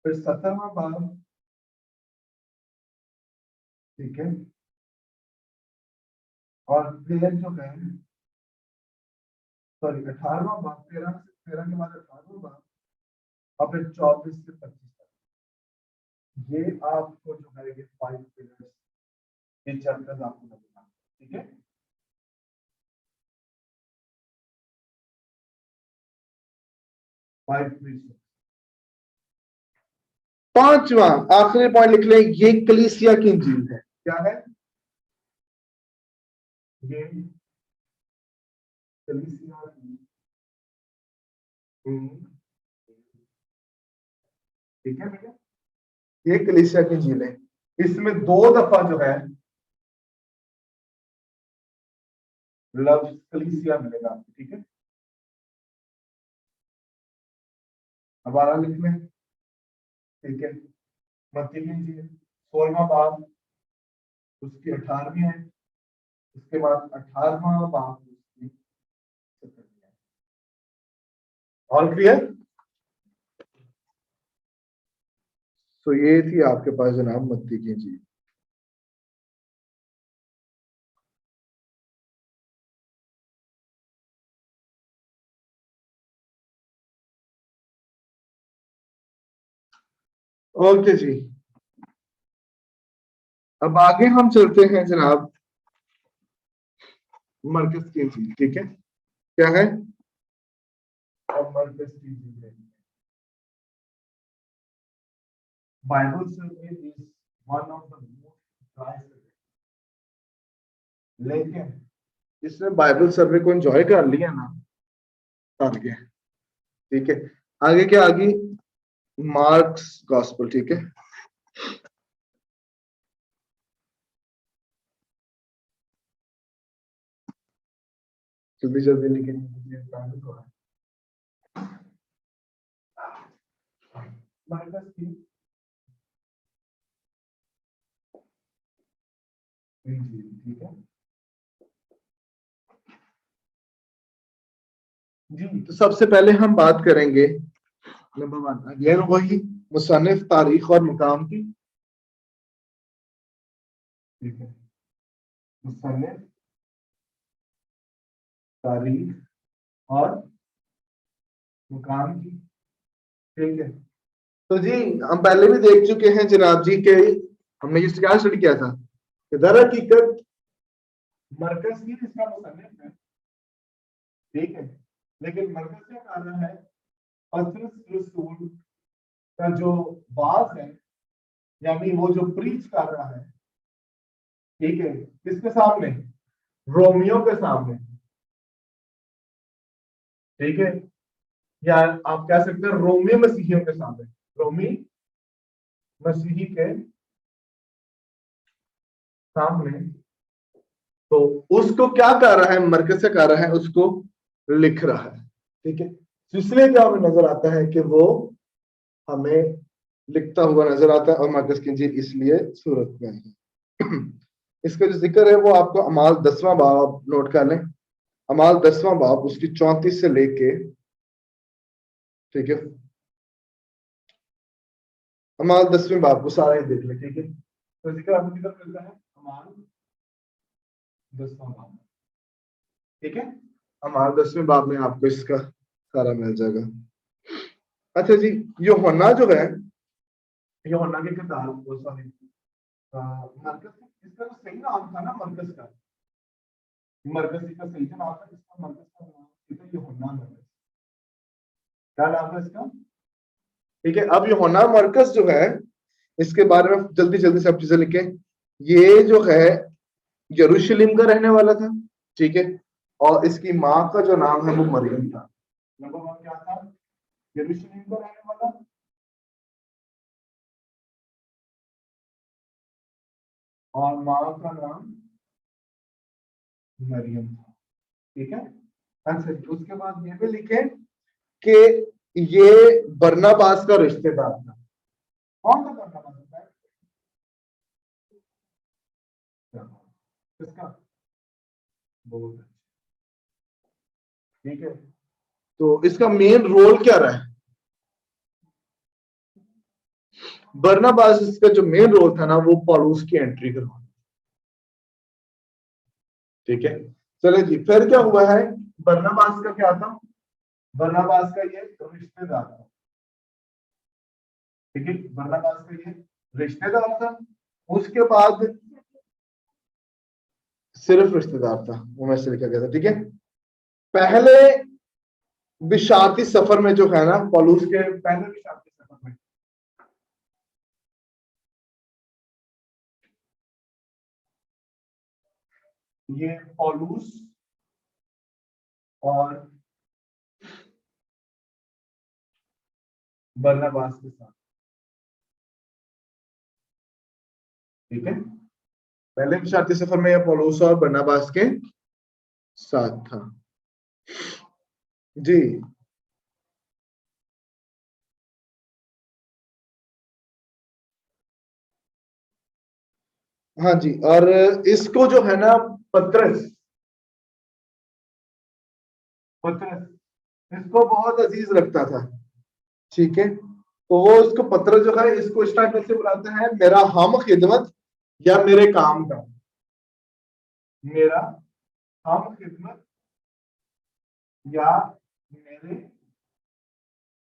फिर 17वां बाब, ठीक है, और फिर जो है सॉरी 18वां बाब, 13 के बाद 18वां बाब, और फिर 24 से 25 तक। ये आपको जो है ये 5 पिलर्स, ये चैप्टर्स आपको लगेगा, ठीक है। पांचवा आखिरी पॉइंट लिख लें, ये कलीसिया की इंजील है। क्या है ये? कलीसिया की, ठीक है भैया, ये कलीसिया की इंजील है। इसमें 2 दफा जो है लफ्ज कलीसिया मिलेगा आपको, ठीक है। अब आरा लिख लें, ठीक है। मत्ती की इंजील 16वां बाब, उसकी 18वीं है, उसके बाद 18वां बाब, उसकी 17वीं है। All clear? तो ये थी आपके पास जनाब मत्ती की इंजील। ओके जी, अब आगे हम चलते हैं जनाब मरकज की इंजील, ठीक है। क्या है? अब मरकज की इंजील है। Bible survey is one of the most dry survey, लेकिन इसने बाइबल सर्वे को एंजॉय कर लिया ना, कर गया, ठीक है। आगे क्या? आगे मार्क्स गॉस्पेल, ठीक है। जल्दी जल्दी लिखिए, मरकज की इंजील, ठीक है जी। तो सबसे पहले हम बात करेंगे नंबर 1, अगेन वही मुसन्निफ, तारीख और मुकाम की, ठीक है। मुसन्निफ, तारीख और मुकाम की, ठीक है। तो जी हम पहले भी देख चुके हैं जनाब जी के, हमने ये क्या स्टडी किया था कि दर हकीकत मरकज ही इसका मुसन्निफ है, ठीक है। लेकिन मरकज क्या कारण है, पतरस रसूल का जो बात है, यानी वो जो प्रीच कर रहा है, ठीक है, किसके सामने? रोमियो के सामने, ठीक है। या आप कह सकते हैं रोमी मसीहियों के सामने, रोमी मसीही के सामने। तो उसको क्या कर रहा है, मरकज से कर रहा है, उसको लिख रहा है, ठीक है। तो इसलिए क्या हमें नजर आता है कि वो हमें लिखता हुआ नजर आता है, और मरकज की इंजील इसलिए सूरत में है। इसका जो जिक्र है वो आपको अमाल 10वां बाब नोट कर लें, अमाल 10वां बाब उसकी 34 से लेके, ठीक है, अमाल 10वें बाब को सारा ही देख ले, ठीक है। तो जिक्र आपको किधर मिलता है? अमाल 10वां बाब, ठीक है। अमाल 10वें बाब में आपको इसका सारा मिल जाएगा। अच्छा जी, यूहन्ना जो है, यूहन्ना की किताब, सॉरी मरकज, इसका जो सही नाम था ना मरकज का, मरकज का सही नाम था, इसका मरकज का नाम था यूहन्ना मरकज। क्या नाम था इसका? ठीक है। अब यूहन्ना मरकज जो है, इसके बारे में जल्दी जल्दी सब चीजें लिखें। ये जो है यरूशलेम का रहने वाला था, ठीक है। और इसकी माँ का जो नाम है वो मरियम था। नंबर 1 क्या था? यरूशलेम का रहने वाला, और माँ का नाम मरियम था, ठीक है। अच्छा जी, उसके बाद ये भी लिखे कि ये बरनबास का रिश्तेदार था। कौन था बरनबास? किसका? बहुत अच्छा। ठीक है, तो इसका मेन रोल क्या रहा है? बरनबास इसका जो मेन रोल था ना वो पौलुस की एंट्री करवाना। ठीक है, चले जी, फिर क्या हुआ है? बरनबास का क्या था? बरनबास का ये रिश्तेदार था। ठीक है, बरनबास का ये रिश्तेदार था। उसके बाद सिर्फ रिश्तेदार था, वो मैं से लिखा गया था। ठीक है, पहले बिशाती सफर में जो है ना, पौलुस के पहले बिशाती सफर में ये पौलुस और बरनबास के साथ, ठीक है, पहले बिशाती सफर में यह पौलुस और बरनबास के साथ था। जी, हाँ जी, और इसको जो है ना पतरस पतरस इसको बहुत अजीज लगता था। ठीक है, तो वो इसको पतरस जो है इसको इस टाइप से बुलाते हैं, मेरा हम खिदमत या मेरे काम का, मेरा हम खिदमत या मेरे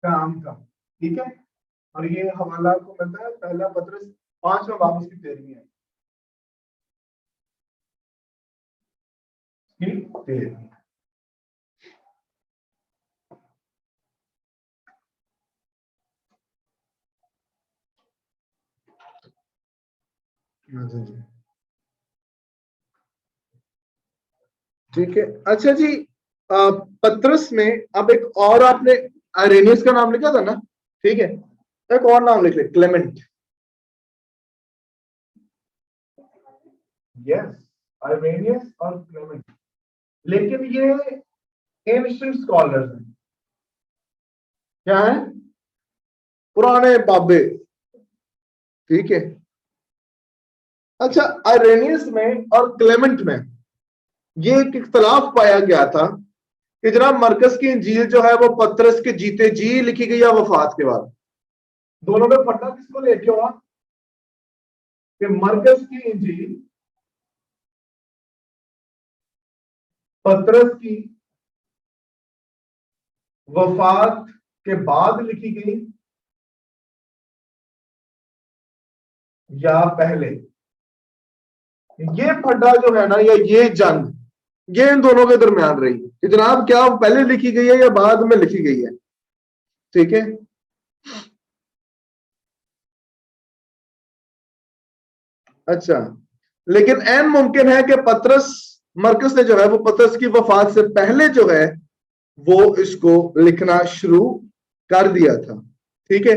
काम का। ठीक है, और ये हवाला को मिलता है पहला पतरस 5वां बाब उसकी 13वीं है। ठीक, 13वीं। ठीक है, अच्छा जी, पतरस में अब एक और आपने आइरेनियस का नाम लिखा था ना? ठीक है, एक और नाम लिख ले, क्लेमेंट। यस, आइरेनियस और क्लेमेंट, लेकिन ये एंशिएंट स्कॉलर्स हैं। क्या है? पुराने बाबे। ठीक है, अच्छा, आइरेनियस में और क्लेमेंट में ये एक इख्तलाफ पाया गया था कि जनाब मरकस की इंजील जो है वो पतरस के जीते जी लिखी गई या वफात के बाद। दोनों में फटा किसको लेके हुआ कि मरकस की इंजील पतरस की वफात के बाद लिखी गई या पहले। ये फड्डा जो है ना, या ये जंग, ये इन दोनों के दरमियान रही कि जनाब क्या पहले लिखी गई है या बाद में लिखी गई है। ठीक है, अच्छा, लेकिन एन मुमकिन है कि पतरस मरकस ने जो है वो पतरस की वफात से पहले जो है वो इसको लिखना शुरू कर दिया था। ठीक है,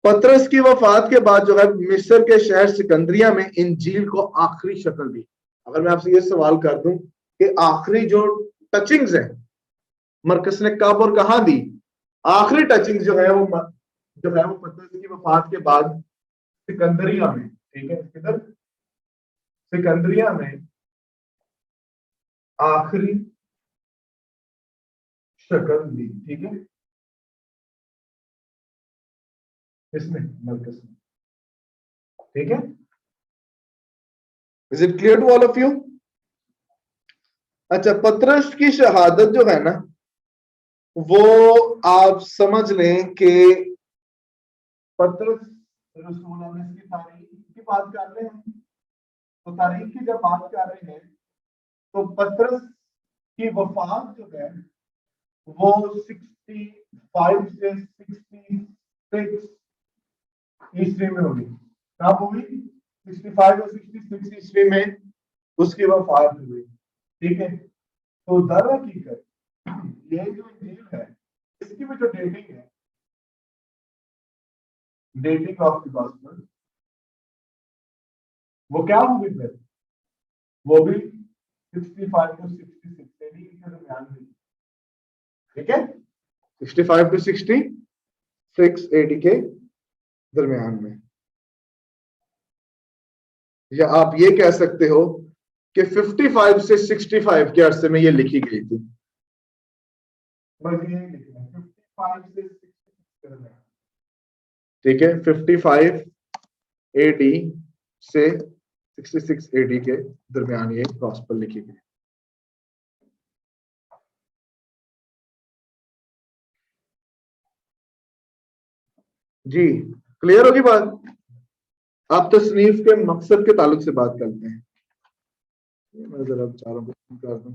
पतरस की वफात के बाद जो है मिस्र के शहर सिकंदरिया में इंजील को आखिरी शक्ल दी। अगर मैं आपसे ये सवाल कर दूं कि आखिरी जो टचिंग्स है मरकस ने कब और कहां दी, आखिरी टचिंग जो है वो पतरस की वफात के बाद सिकंदरिया में। ठीक है, किधर? सिकंदरिया में आखिरी शक्ल दी। ठीक है, इसमें मरकस में। ठीक है, is it clear to all of you? अच्छा, पतरस की शहादत जो है ना वो आप समझ लें कि पतरस रसूल, हम इसकी तारीख की बात कर रहे हैं, तो तारीख की जब बात कर रहे हैं तो पतरस की वफात जो है वो 65 से 66 ईस्वी में होगी। कब हुई? 65 और 66 ईस्वी में उसकी वफात हुई। ठीक है, तो दर हकीकत ये जो इंजील है इसकी भी जो डेटिंग है, डेटिंग ऑफ द गॉस्पेल, वो क्या होगी फिर? वो भी 65 टू 66 एडी के दरमियान हुई। ठीक है, 65 टू 66 एडी के दरमियान में, या आप ये कह सकते हो कि 55 से 65 के अरसे में ये लिखी गई थी। बस ये लिखना है 55 से 66 के दरमियान। ठीक है, 55 AD से 66 AD के दरमियान ये गॉस्पेल लिखी गई। जी क्लियर होगी बात। आप तसनीफ के मकसद के ताल्लुक से बात करते हैं। मैं जरा चारों को कर दूं।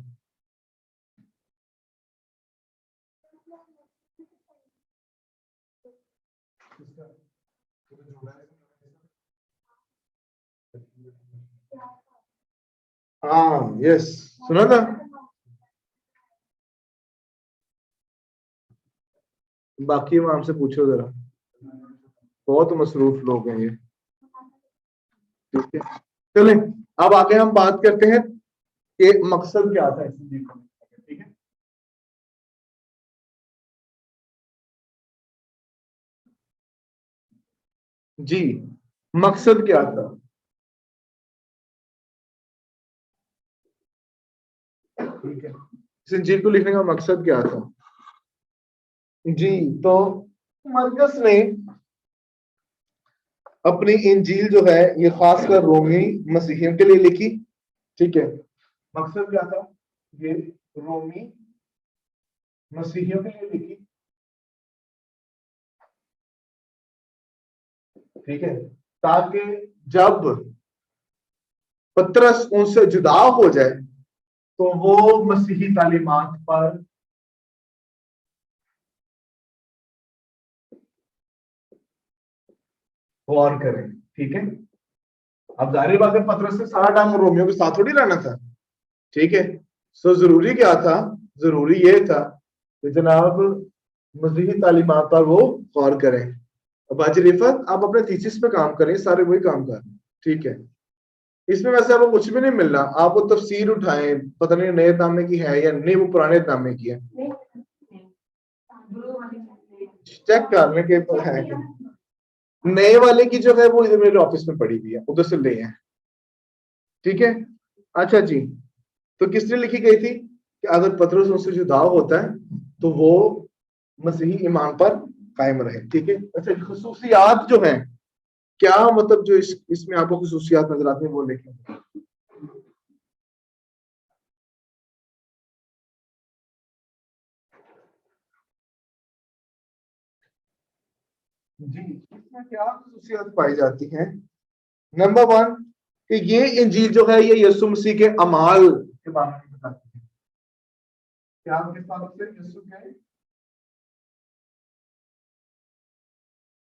हाँ यस, सुना था। बाकी इमाम से पूछो जरा, बहुत मसरूफ लोग हैं ये। ठीक है, चलें अब आगे हम बात करते हैं कि मकसद क्या था इस चीज का। ठीक है, जी मकसद क्या था। ठीक है, इस इंजील को लिखने का मकसद क्या था। जी तो मरकस ने अपनी इंजील जो है ये खासकर रोमी मसीहियों के लिए लिखी। ठीक है, मकसद क्या था, ये रोमी मसीहियों के लिए लिखी। ठीक है, ताकि जब पतरस उनसे जुदा हो जाए तो वो मसीही तालीमात पर गौर करें। ठीक है, अब जाहिर बात है पतरस से सारा टाइम रोमियो के साथ थोड़ी रहना था। ठीक है, सो जरूरी क्या था, जरूरी ये था कि जनाब मसीही तालीमात पर वो गौर करें। अब हाजी रिफत आप अपने थीसिस पे काम करें, सारे वही काम कर रहे हैं। ठीक है, इसमें वैसे आपको कुछ भी नहीं मिलना, आप वो तफसीर उठाएं, पता नहीं नए नामे की है या नहीं, वो पुराने नामे की है, चेक करने के तो है कि नए वाले की जो है वो इधर मेरे ऑफिस में पड़ी हुई है, उधर से ले हैं। ठीक है, अच्छा जी, तो किसने लिखी गई थी कि अगर पतरस उससे जुदा होता है तो वो मसीही ईमान पर कायम रहे। ठीक है, अच्छा खसूसियात जो है, क्या मतलब जो इसमें आपको खसूसियात नजर आती है वो लिखें। जी इसमें क्या खसूसियात पाई जाती हैं। नंबर 1 कि ये इंजील जो है ये यीशु मसीह के अमाल के बारे में बताती है। क्या किस ताल्लुक से, यीशु के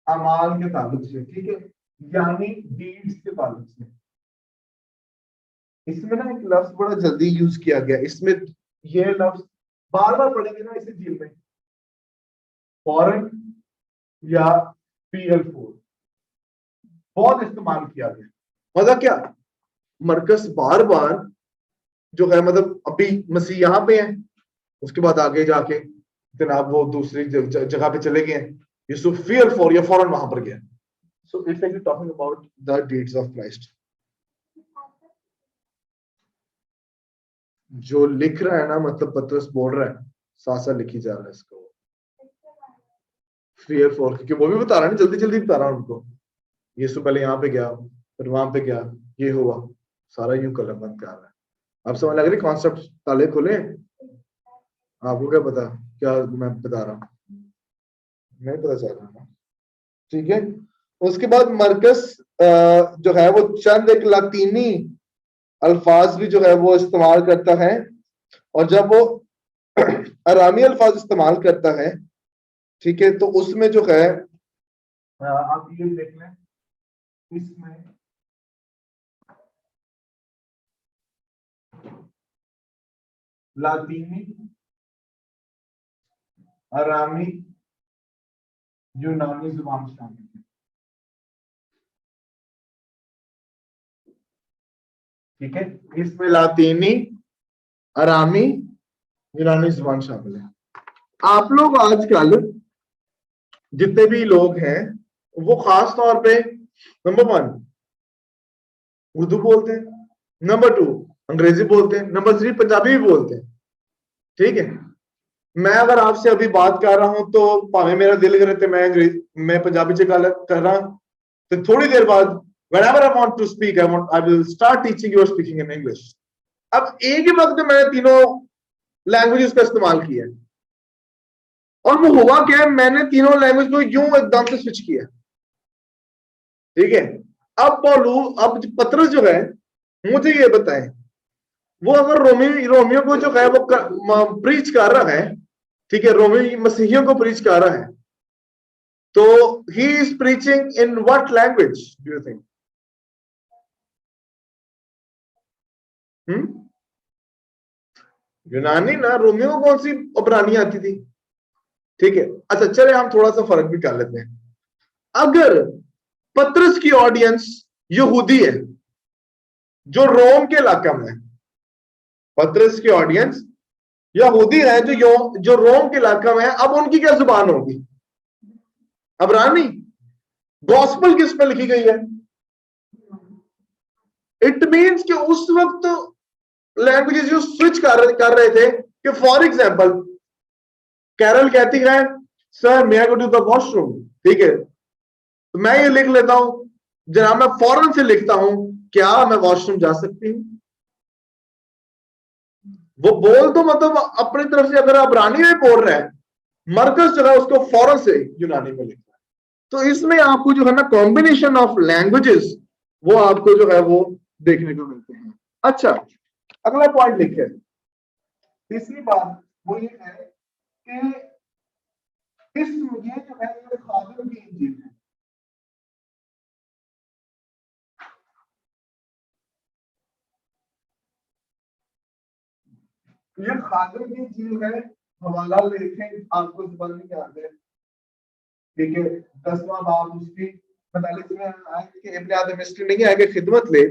अमाल के ताल्लुक से। ठीक है, यानी डीड्स के ताल्लुक से। इसमें ना एक लफ्ज बड़ा जल्दी यूज किया गया, इसमें ये लफ्ज बार बार पढ़ेंगे ना इस इंजील में, फॉरन या PL4 बहुत इस्तेमाल किया गया। मतलब क्या, मरकस बार बार जो है मतलब अभी मसीह यहाँ पे है, उसके बाद आगे जाके जनाब वो दूसरी जगह पे चले गए, यूसुफ फियर फॉर या फौरन वहां पर गया। So it's like talking about the deeds of Christ. जो लिख रहा है ना, मतलब पतरस बोल रहा है, साथ साथ लिखी जा रहा है इसको फियर फॉर, क्योंकि वो भी बता रहा है ना, जल्दी जल्दी बता रहा है उनको, यीशु पहले यहाँ पे गया फिर वहां पे गया, ये हुआ, सारा यूं कलम बंद कर रहा है। आप समझ लग रही, कॉन्सेप्ट ताले खुले, आपको क्या पता क्या मैं बता रहा हूँ, नहीं पता चल रहा। ठीक है, उसके बाद मरकस जो है वो चंद एक लातीनी अल्फाज भी जो है वो इस्तेमाल करता है, और जब वो अरामी अल्फाज इस्तेमाल करता है, ठीक है, तो उसमें जो है आप ये देख लें, इसमें लातीनी, अरामी, यूनानी जुबान शामिल है। ठीक है, इसमें लातीनी, अरामी, यूनानी जुबान शामिल है। आप लोग आजकल जितने भी लोग हैं वो खास तौर पे नंबर 1 उर्दू बोलते हैं, नंबर 2 अंग्रेजी बोलते हैं, नंबर 3 पंजाबी भी बोलते हैं। ठीक है, मैं अगर आपसे अभी बात कर रहा हूं तो भावे मेरा दिल करे तो मैं पंजाबी च गल कर रहा, तो थोड़ी देर बाद whenever I want to speak I will start teaching you speaking in English। अब एक ही वक्त में मैंने तीनों लैंग्वेजेस का इस्तेमाल किया है, और वो हुआ क्या है, मैंने तीनों लैंग्वेज को यूं एकदम से स्विच किया, ठीक है। अब बोलू, अब पतरस जो है, मुझे ये बताएं, वो अगर रोमियो को जो है वो प्रीच कर रहा है, ठीक है, रोमियो मसीहियों को प्रीच कर रहा है, तो he is preaching in what language do you think? यूनानी ना, रोमियो को कौन सी अबरानी आती थी, ठीक है। अच्छा चले हम थोड़ा सा फर्क भी कर लेते हैं। अगर पतरस की ऑडियंस यहूदी है जो रोम के इलाका में है, पतरस की ऑडियंस यहूदी है जो रोम के इलाका में है, अब उनकी क्या जुबान होगी? अबरानी। गॉस्पल किस पे लिखी गई है? इट मीन्स कि उस वक्त लैंग्वेजेस जो स्विच कर रहे थे, कि फॉर एग्जाम्पल कैरल कहती है sir may I go to the washroom, ठीक है, तो मैं ये लिख लेता हूं जनाब, मैं फौरन से लिखता हूं क्या मैं वॉशरूम जा सकती हूं? वो बोल तो मतलब अपनी तरफ से अगर अबरानी में बोल रहा है, मरकज जो है उसको फौरन से यूनानी में लिखता है। तो इसमें आपको जो है ना कॉम्बिनेशन ऑफ लैंग्वेजेस वो आपको जो है वो देखने को मिलते हैं। अच्छा अगला पॉइंट लिखे, तीसरी बात वो ये है कि ये जो है ये खादिम की इंजील है। ये खादिम की इंजील है, हवाला लिखें आपको जुबान नहीं याद है, ठीक है। 10वां बाब उसकी 45 में आया कि इब्ने आदम इसलिए नहीं आगे खिदमत ले,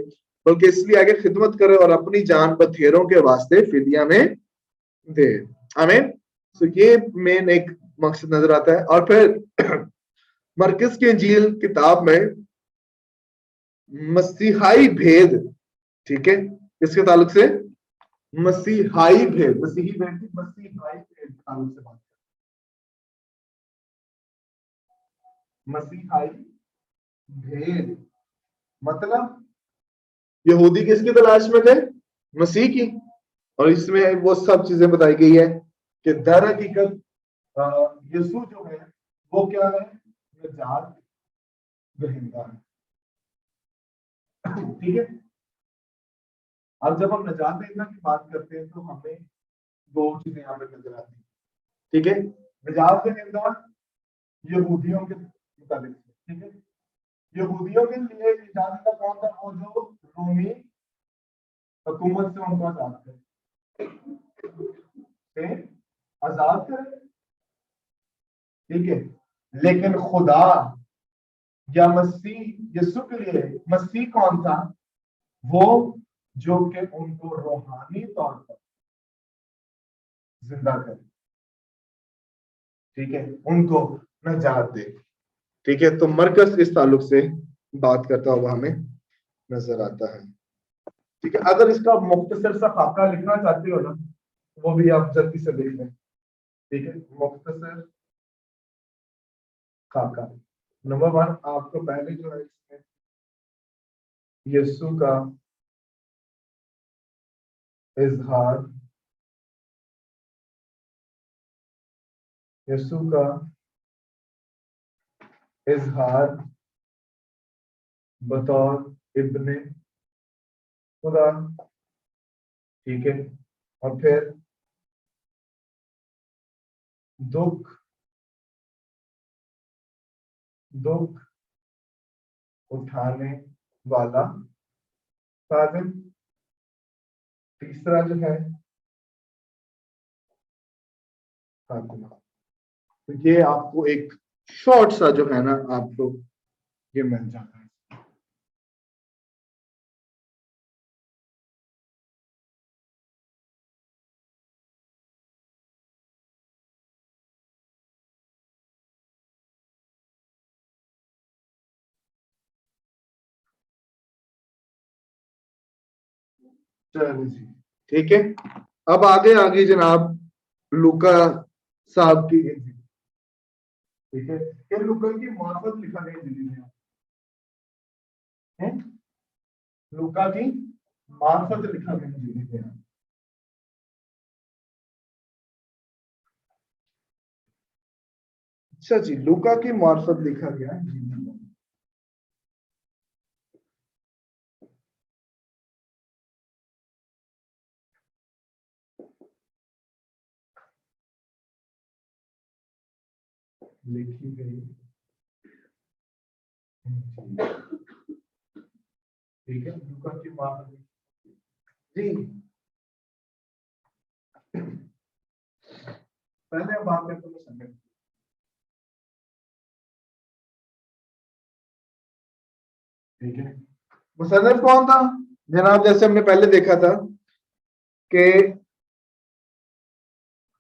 बल्कि इसलिए आगे खिदमत करे और अपनी जान बथेरों के वास्ते फिदिया में दे। आमीन। तो ये मेन एक मकसद नजर आता है। और फिर मरकज की इंजील किताब में मसीहाई भेद, ठीक है, इसके ताल्लुक से मसीहाई भेद, मसीही भेद, मसीहाई भेद के ताल्लुक से बात, मसीहाई भेद मतलब यहूदी किसकी तलाश में थे? मसीह की। और इसमें वो सब चीजें बताई गई है कि दर हकीकत यीशु जो है वो क्या है? निजात दहिंदा है, ठीक है। अब जब हम निजात दहिंदा की बात करते हैं तो हमें दो चीजें यहाँ पे नजर आती हैं, ठीक है। निजात दहिंदा यहूदियों के मुताबिक, ठीक है, यहूदियों के लिए निजात दहिंदा कौन था? वो जो रोमी हुकूमत से उनको आजाद करे, आजाद करे, ठीक है। लेकिन खुदा या मसीह यीशु के लिए मसीह कौन था? वो जो कि उनको रूहानी तौर पर जिंदा करे, ठीक है, उनको नजात दे, ठीक है। तो मरकज इस ताल्लुक से बात करता हुआ हमें नजर आता है, ठीक है। अगर इसका मुख्तसर सा खाका लिखना चाहते हो ना, वो भी आप जल्दी से लिख लें, ठीक है। मुख्तसर खाका नंबर 1 आपको पहले जो है इसमें यीशु का इजहार, यीशु का इजहार बतौर इब्ने खुदा, ठीक है। और फिर दुख दुख उठाने वाला साजिद, तीसरा जो है खात्मा। तो ये आपको एक शॉर्ट सा जो है ना आपको ये मिल जाता है। चलो जी, ठीक है। अब आगे आगे जनाब लूका साहब की इंजील, ठीक है। ये लूका की मार्फत लिखा गया इंजील है, लूका की मार्फत लिखा गया इंजील है। अच्छा जी, लूका की मार्फत लिखा गया इंजील। लिखी गई, ठीक है, लूका की मार्फत जी। पहले हम बात करते हैं मुसन्निफ, ठीक है। मुसन्निफ कौन था जनाब? जैसे हमने पहले देखा था कि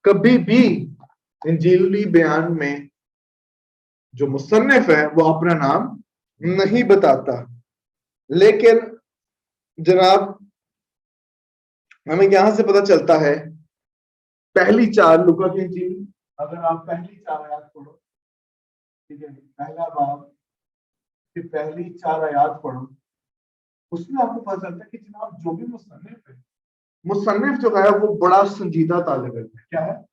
कभी भी इंजीली बयान में जो मुसन्निफ है वो अपना नाम नहीं बताता, लेकिन जनाब हमें यहां से पता चलता है, पहली चार लूका की इंजील, अगर आप पहली चार आयात पढ़ो, ठीक है, पहला बाब की पहली चार आयात पढ़ो, उसमें आपको पता चलता है कि जनाब जो भी मुसन्निफ है, मुसन्निफ जो है वो बड़ा संजीदा तालिब इल्म है। क्या है?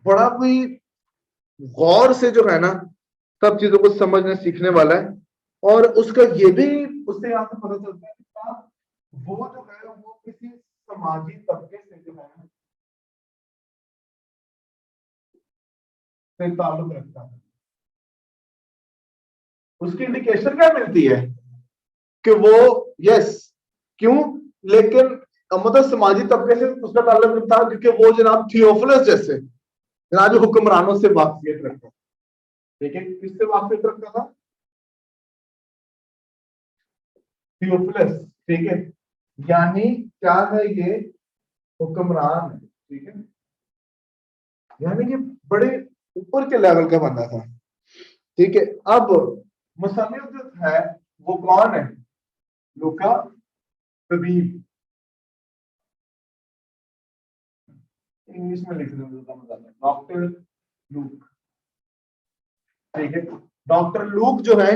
बड़ा कोई गौर से जो है ना सब चीजों को समझने सीखने वाला है, और उसका ये भी उससे यहाँ से पता चलता है कि वो जो है वो किसी समाजी तबके से जो है से ताल्लुक रखता है। उसकी इंडिकेशन क्या मिलती है कि वो, यस, क्यों, लेकिन मतलब समाजी तबके से उसका ताल्लुक नहीं था, क्योंकि वो जनाब थियोफिलस जैसे जनाब जो हुक्मरानों से वाकफियत रखता, ठीक है। किससे वाकफियत रखता था? थियोफिलस, ठीक है। यानी क्या है ये? हुक्मरान है, ठीक है, यानी कि बड़े ऊपर के लेवल का बंदा था, ठीक है। अब मुसन्निफ जो है वो कौन है? लूका तबीब, इंग्लिश में लिख दो डॉक्टर लूक, ठीक है। डॉक्टर लूक जो है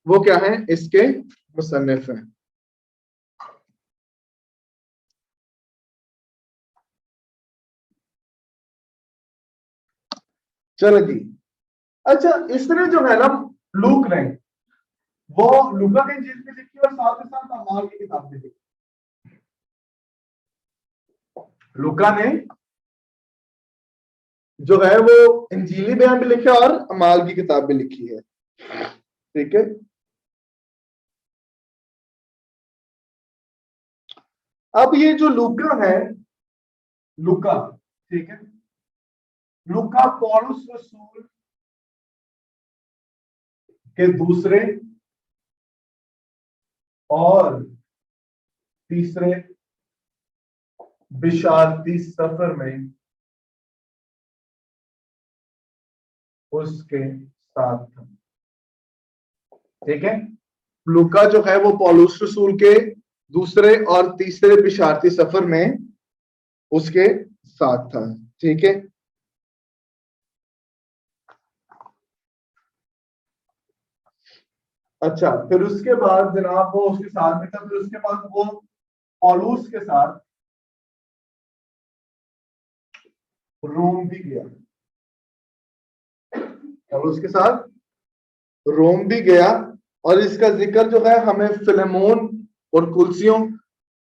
वो क्या है? इसके मुसन्निफ है। चलो जी, अच्छा, इसने जो है ना लूक ने, वो लूका की इंजील भी लिखी और साथ ही साथ अमाल की किताब भी लिखी। लूका ने जो है वो इंजीली बयान भी लिखा और अमाल की किताब भी लिखी है, ठीक है। अब ये जो लूका है, लूका, ठीक है, लूका पौलुस रसूल के दूसरे और तीसरे बिशारती सफर में उसके साथ था, ठीक है। लूका जो है वो पौलुस रसूल के दूसरे और तीसरे बिशारती सफर में उसके साथ था, ठीक है। अच्छा, फिर उसके बाद जनाब वो उसके साथ में था, फिर उसके बाद वो पौलुस के साथ रोम भी गया, पौलुस के साथ रोम भी गया। और इसका जिक्र जो है हमें फिलेमोन और कुलसियों,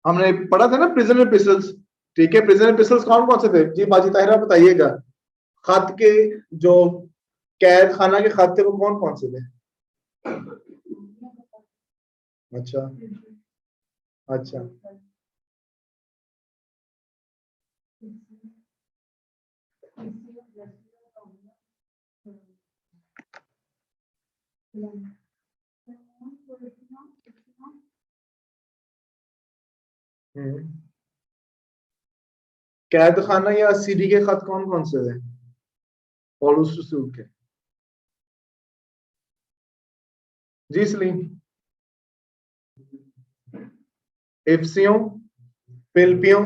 हमने पढ़ा था ना, प्रिजन एपिसल्स, ठीक है। प्रिजन एपिसल्स कौन कौन से थे जी? बाजी ताहिरा बताइएगा, खत के जो कैद खाना के खत थे वो कौन कौन से थे? अच्छा, अच्छा, कैद खाना या सीडी के खत कौन कौन से थे पौलुस रसूल के? जी सलीम, इफ्सियों, फिलिपियों,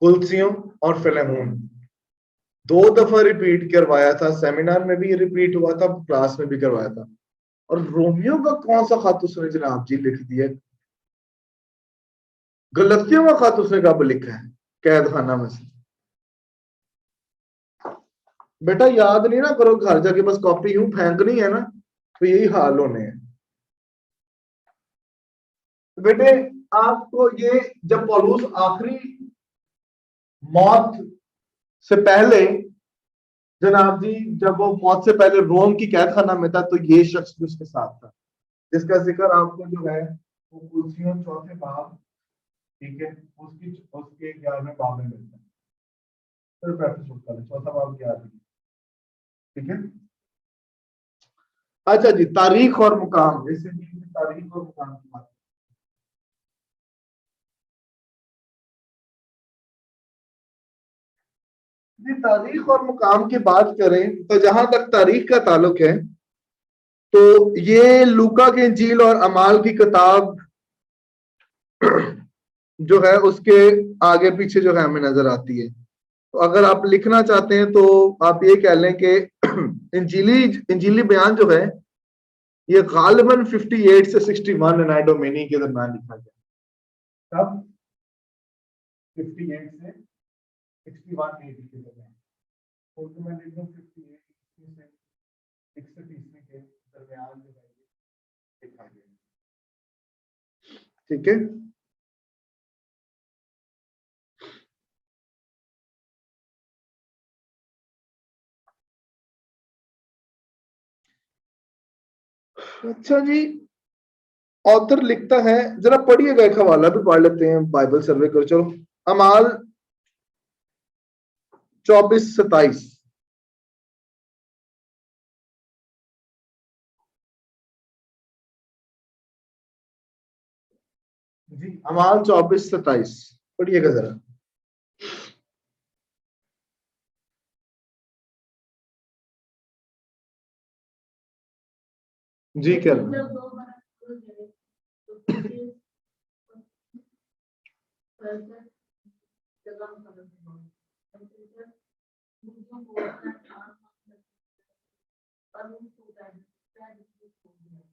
कुलसियों और फिलेमोन। 2 दफा रिपीट करवाया था, सेमिनार में भी रिपीट हुआ था, क्लास में भी करवाया था। और रोमियो का कौन सा खत उसने जनाब जी लिख दिया? गलतियों का खत उसने कब लिखा है कैद खाना में से? बेटा याद नहीं ना करो, घर जाके बस कॉपी यूं फेंकनी है ना, तो यही हाल होने हैं बेटे। आपको ये जब पौलुस आखिरी मौत से पहले, जनाब जी जब वो मौत से पहले रोम की कैद खाना में था, तो ये शख्स भी उसके साथ था, जिसका जिक्र आपको जो है वो कुलसियों 4 बाब, ठीक है, उसकी उसके 11वें बाब में मिलता है। फिर प्रैक्टिस कर लें, 4 बाब 11, ठीक है। अच्छा जी, तारीख और मुकाम, इससे तारीख और मुकाम की बात। जी तारीख और मुकाम की बात करें तो जहां तक तारीख का ताल्लुक है, तो ये लूका के इंजील और अमाल की किताब जो है उसके आगे पीछे जो है हमें नजर आती है। तो अगर आप लिखना चाहते हैं तो आप ये कह लें कि इंजीली इंजीली बयान जो है ये गालिबन 58 से 61 एनाई डोमेनी के दरमियान लिखा गया। कब? 58 से 61 एडी के दरमियान। उर्दू में लिख दूं 58 से 61 ईस्वी के दरमियान जो है लिखा गया, ठीक है। अच्छा जी, ऑथर लिखता है, जरा पढ़िएगा, एक हवाला भी पढ़ लेते हैं, बाइबल सर्वे करो। चलो अमाल 24-27 जी, अमाल 24-27 पढ़िएगा जरा। जी क्या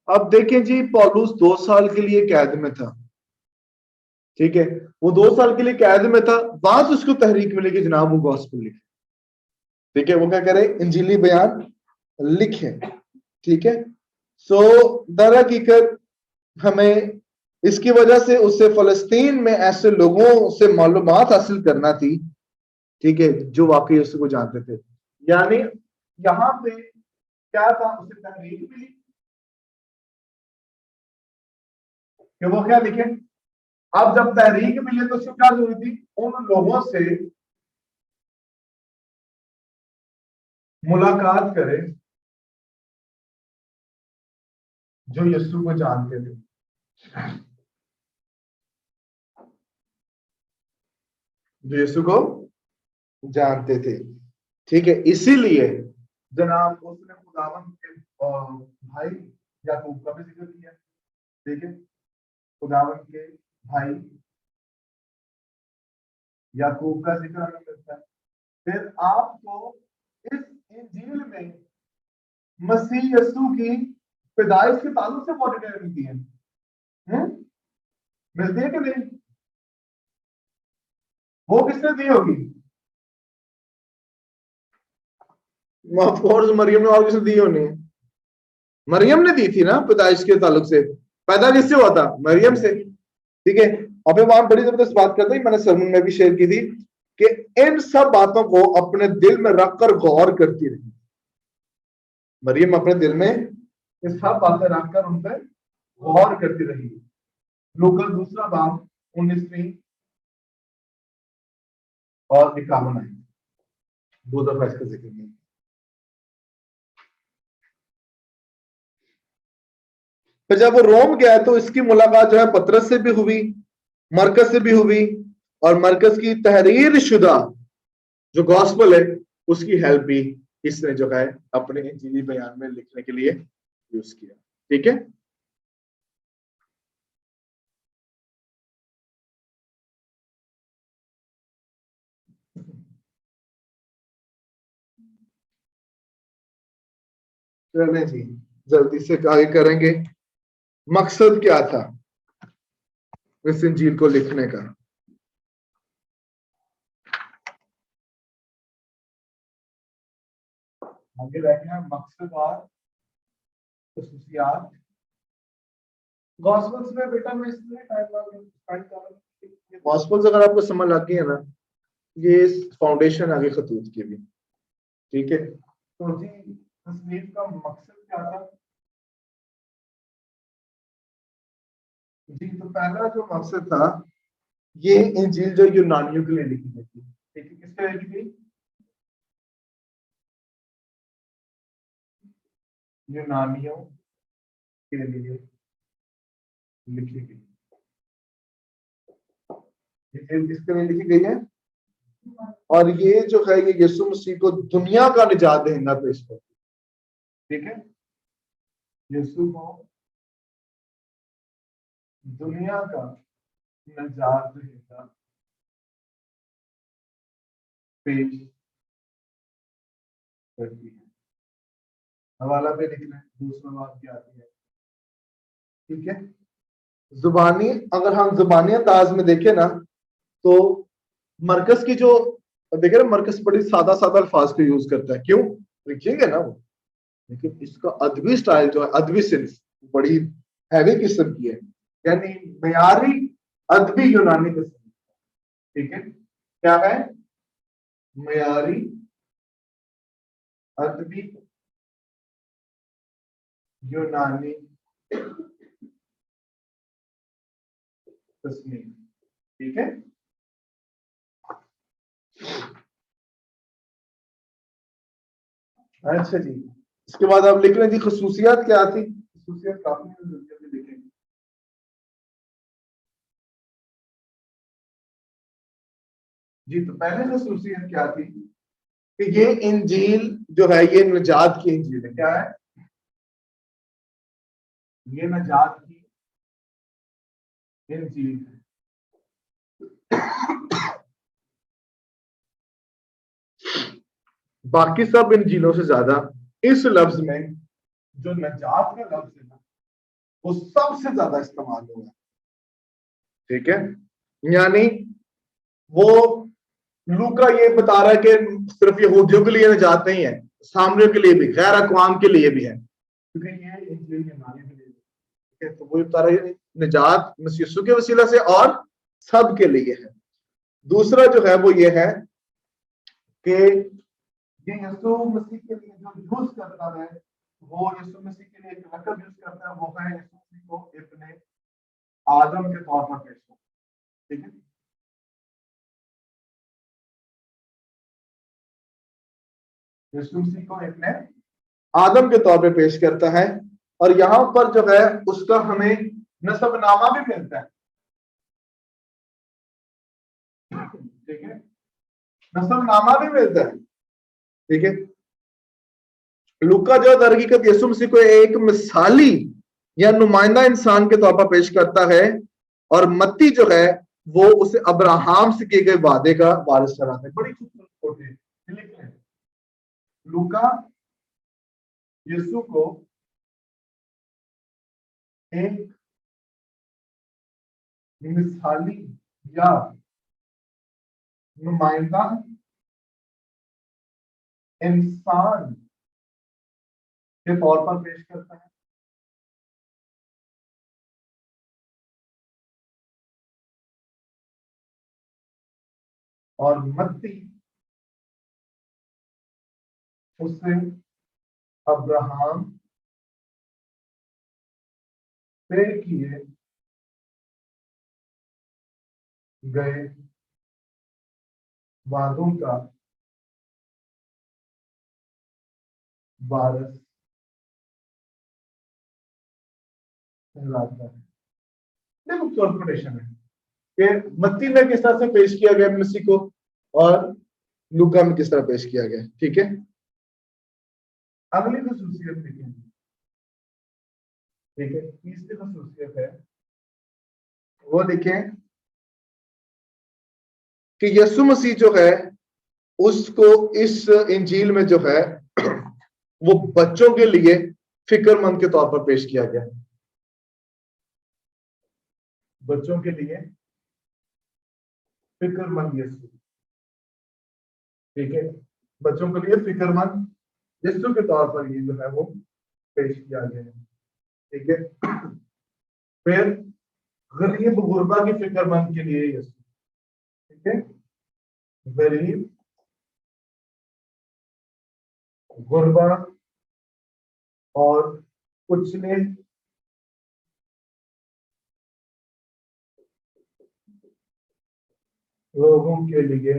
अब देखें जी, पौलुस 2 साल के लिए कैद में था, ठीक है। वो 2 साल के लिए कैद में था, वहां से उसको तहरीक मिली कि जनाब वो गॉस्पेल लिखे, ठीक है। वो क्या करे? इंजीली बयान लिखे, ठीक है। सो दर हकीकत हमें इसकी वजह से उससे फलस्तीन में ऐसे लोगों से मालूमात हासिल करना थी, ठीक है, जो वाकई उसको जानते थे। यानी यहाँ पे क्या था, उसे तहरीक मिली कि वो क्या लिखे। अब जब तहरीक मिले तो उसको क्या जरूरी थी? उन लोगों से मुलाकात करे जो यीशु को जानते थे, जो यीशु को जानते थे, ठीक है। इसीलिए जनाब उसने खुदावन के भाई याकूब का भी जिक्र किया, ठीक है। खुदावन के भाई याकूब का जिक्र हमें मिलता है। फिर आपको इस इंजील में मसीह यीशु की पैदाइश के ताल्लुक से बहुत डिटेल मिलती है, मिलती है कि नहीं? वो किसने दी होगी? ऑफ कोर्स मरियम ने, और किसने दी होनी है? मरियम ने दी थी ना पैदाइश के ताल्लुक से। पैदा किससे हुआ था? मरियम से, ठीक है। अभी वहां बड़ी जबरदस्त बात करते हैं, मैंने सरमन में भी शेयर की थी कि इन सब बातों को अपने दिल में रखकर गौर करती रही मरियम, अपने दिल में ये सब बातें रखकर उन पर गौर करती रही। लूका 2 बाब 19वीं और 51 आई, 2 दफा इसका जिक्र नहीं। फिर जब वो रोम गया तो इसकी मुलाकात जो है पतरस से भी हुई, मरकज से भी हुई, और मरकज की तहरीर शुदा जो गॉस्पेल है उसकी हेल्प भी इसने जो है अपने इंजीली बयान में लिखने के लिए यूज किया, ठीक है। चलें जी, जल्दी से आगे करेंगे। मकसद क्या था इस इंजील को लिखने का? आगे रहेंगे हम, मकसद और खुसूसियात। गॉस्पेल्स में बेटा मैं इसलिए टाइम स्पेंड कर रहा हूं, गॉस्पेल्स अगर आपको समझ लग गई है ना, ये फाउंडेशन आगे खतूत की भी, ठीक है। तो जी तस्नीफ का मकसद क्या था जी? तो पहला जो मकसद था, ये इंजील जो यूनानियों के लिए लिखी गई थी, ठीक है। किसके लिए लिखी गई? यूनानियों के लिए लिखी गई। ये किसके लिए लिखी गई है? और ये जो है ये यीशु मसीह को दुनिया का निजात दहिंदा पेश करती है, ठीक है। यीशु को दुनिया का निजात दहिंदा पेश करती है। हवाला पे लिखना है, दूसरा बात क्या आती है, ठीक है। जुबानी, अगर हम जुबानी अंदाज में देखें ना, तो मरकस की जो देखे ना, मरकस बड़ी सादा सादा अल्फाज को यूज करता है, क्यों लिखिएगा ना वो, लेकिन इसका अदबी स्टाइल जो है, अदबी सिंस बड़ी हैवी किस्म की है, यानी मयारी अदबी यूनानी किस्म, ठीक है। क्या है? मयारी अदबी यूनानी तस्नीफ, ठीक है। अच्छा जी, इसके बाद आप लिख लें जी खसूसियात क्या थी। खसूसियात काफी जल्दी लिखेंगे जी। तो पहले खसूसियत क्या थी कि ये इंजील जो है ये निजात की इंजील है। क्या है? ये निजात की इंजील है। बाकी सब इंजीलों से ज्यादा इस लफ्ज में जो निजात का लफ्ज है ना, वो सबसे ज्यादा इस्तेमाल हुआ, ठीक है। यानी वो लूका ये बता रहा है कि सिर्फ यहूदियों के लिए निजात नहीं है, सामरियों के लिए भी, गैर अक़वाम के लिए भी है, क्योंकि ये इंजील यूनानियों के लिए, ठीक है। तो वो बता रहा है निजात मसीह यीशु के वसीला से और सब के लिए है। दूसरा जो है वो ये है कि ये यीशु मसीह के लिए जो यूज करता है, वो यीशु मसीह के लिए एक लक़ब यूज करता है, वो है यीशु मसीह को अपने आदम के तौर पर पेश करता है, ठीक है। यीशु मसीह को अपने आदम के तौर पे पेश करता है, और यहां पर जो है उसका हमें नसबनामा भी मिलता है, ठीक है। नसबनामा भी मिलता है, ठीक है। लूका जो दरहकीकत यीशु मसीह को एक मिसाली या नुमाइंदा इंसान के तौर पर पेश करता है, और मत्ती जो है वो उसे अब्राहम से किए गए वादे का वारिस कराता है। बड़ी खूबसूरत है, लिख लें। लूका यीशु को एक मिसाली या नुमाइंदा इंसान के तौर पर पेश करता है, और मत्ती उसे अब्राहम से किए गए वादों का वारिस कहलाता है। देखो कॉर्पोरेशन है कि मत्ती में किस तरह से पेश किया गया मसीह को, और लूका में किस तरह पेश किया गया, ठीक है। अगली खसूसियत देखें, ठीक है। तीसरी खसूसियत है वो देखें कि यीशु मसीह जो है उसको इस इंजील में जो है वो बच्चों के लिए फिक्रमंद के तौर पर पेश किया गया। बच्चों के लिए फिक्रमंद यीशु, ठीक है, बच्चों के लिए फिक्रमंद यीशु के तौर पर ये जो है वो पेश किया गया है, ठीक है। फिर गरीब गुरबा की फिक्रमंद के लिए यीशु, ठीक है, गरीब गुरबा और कुचले लोगों के लिए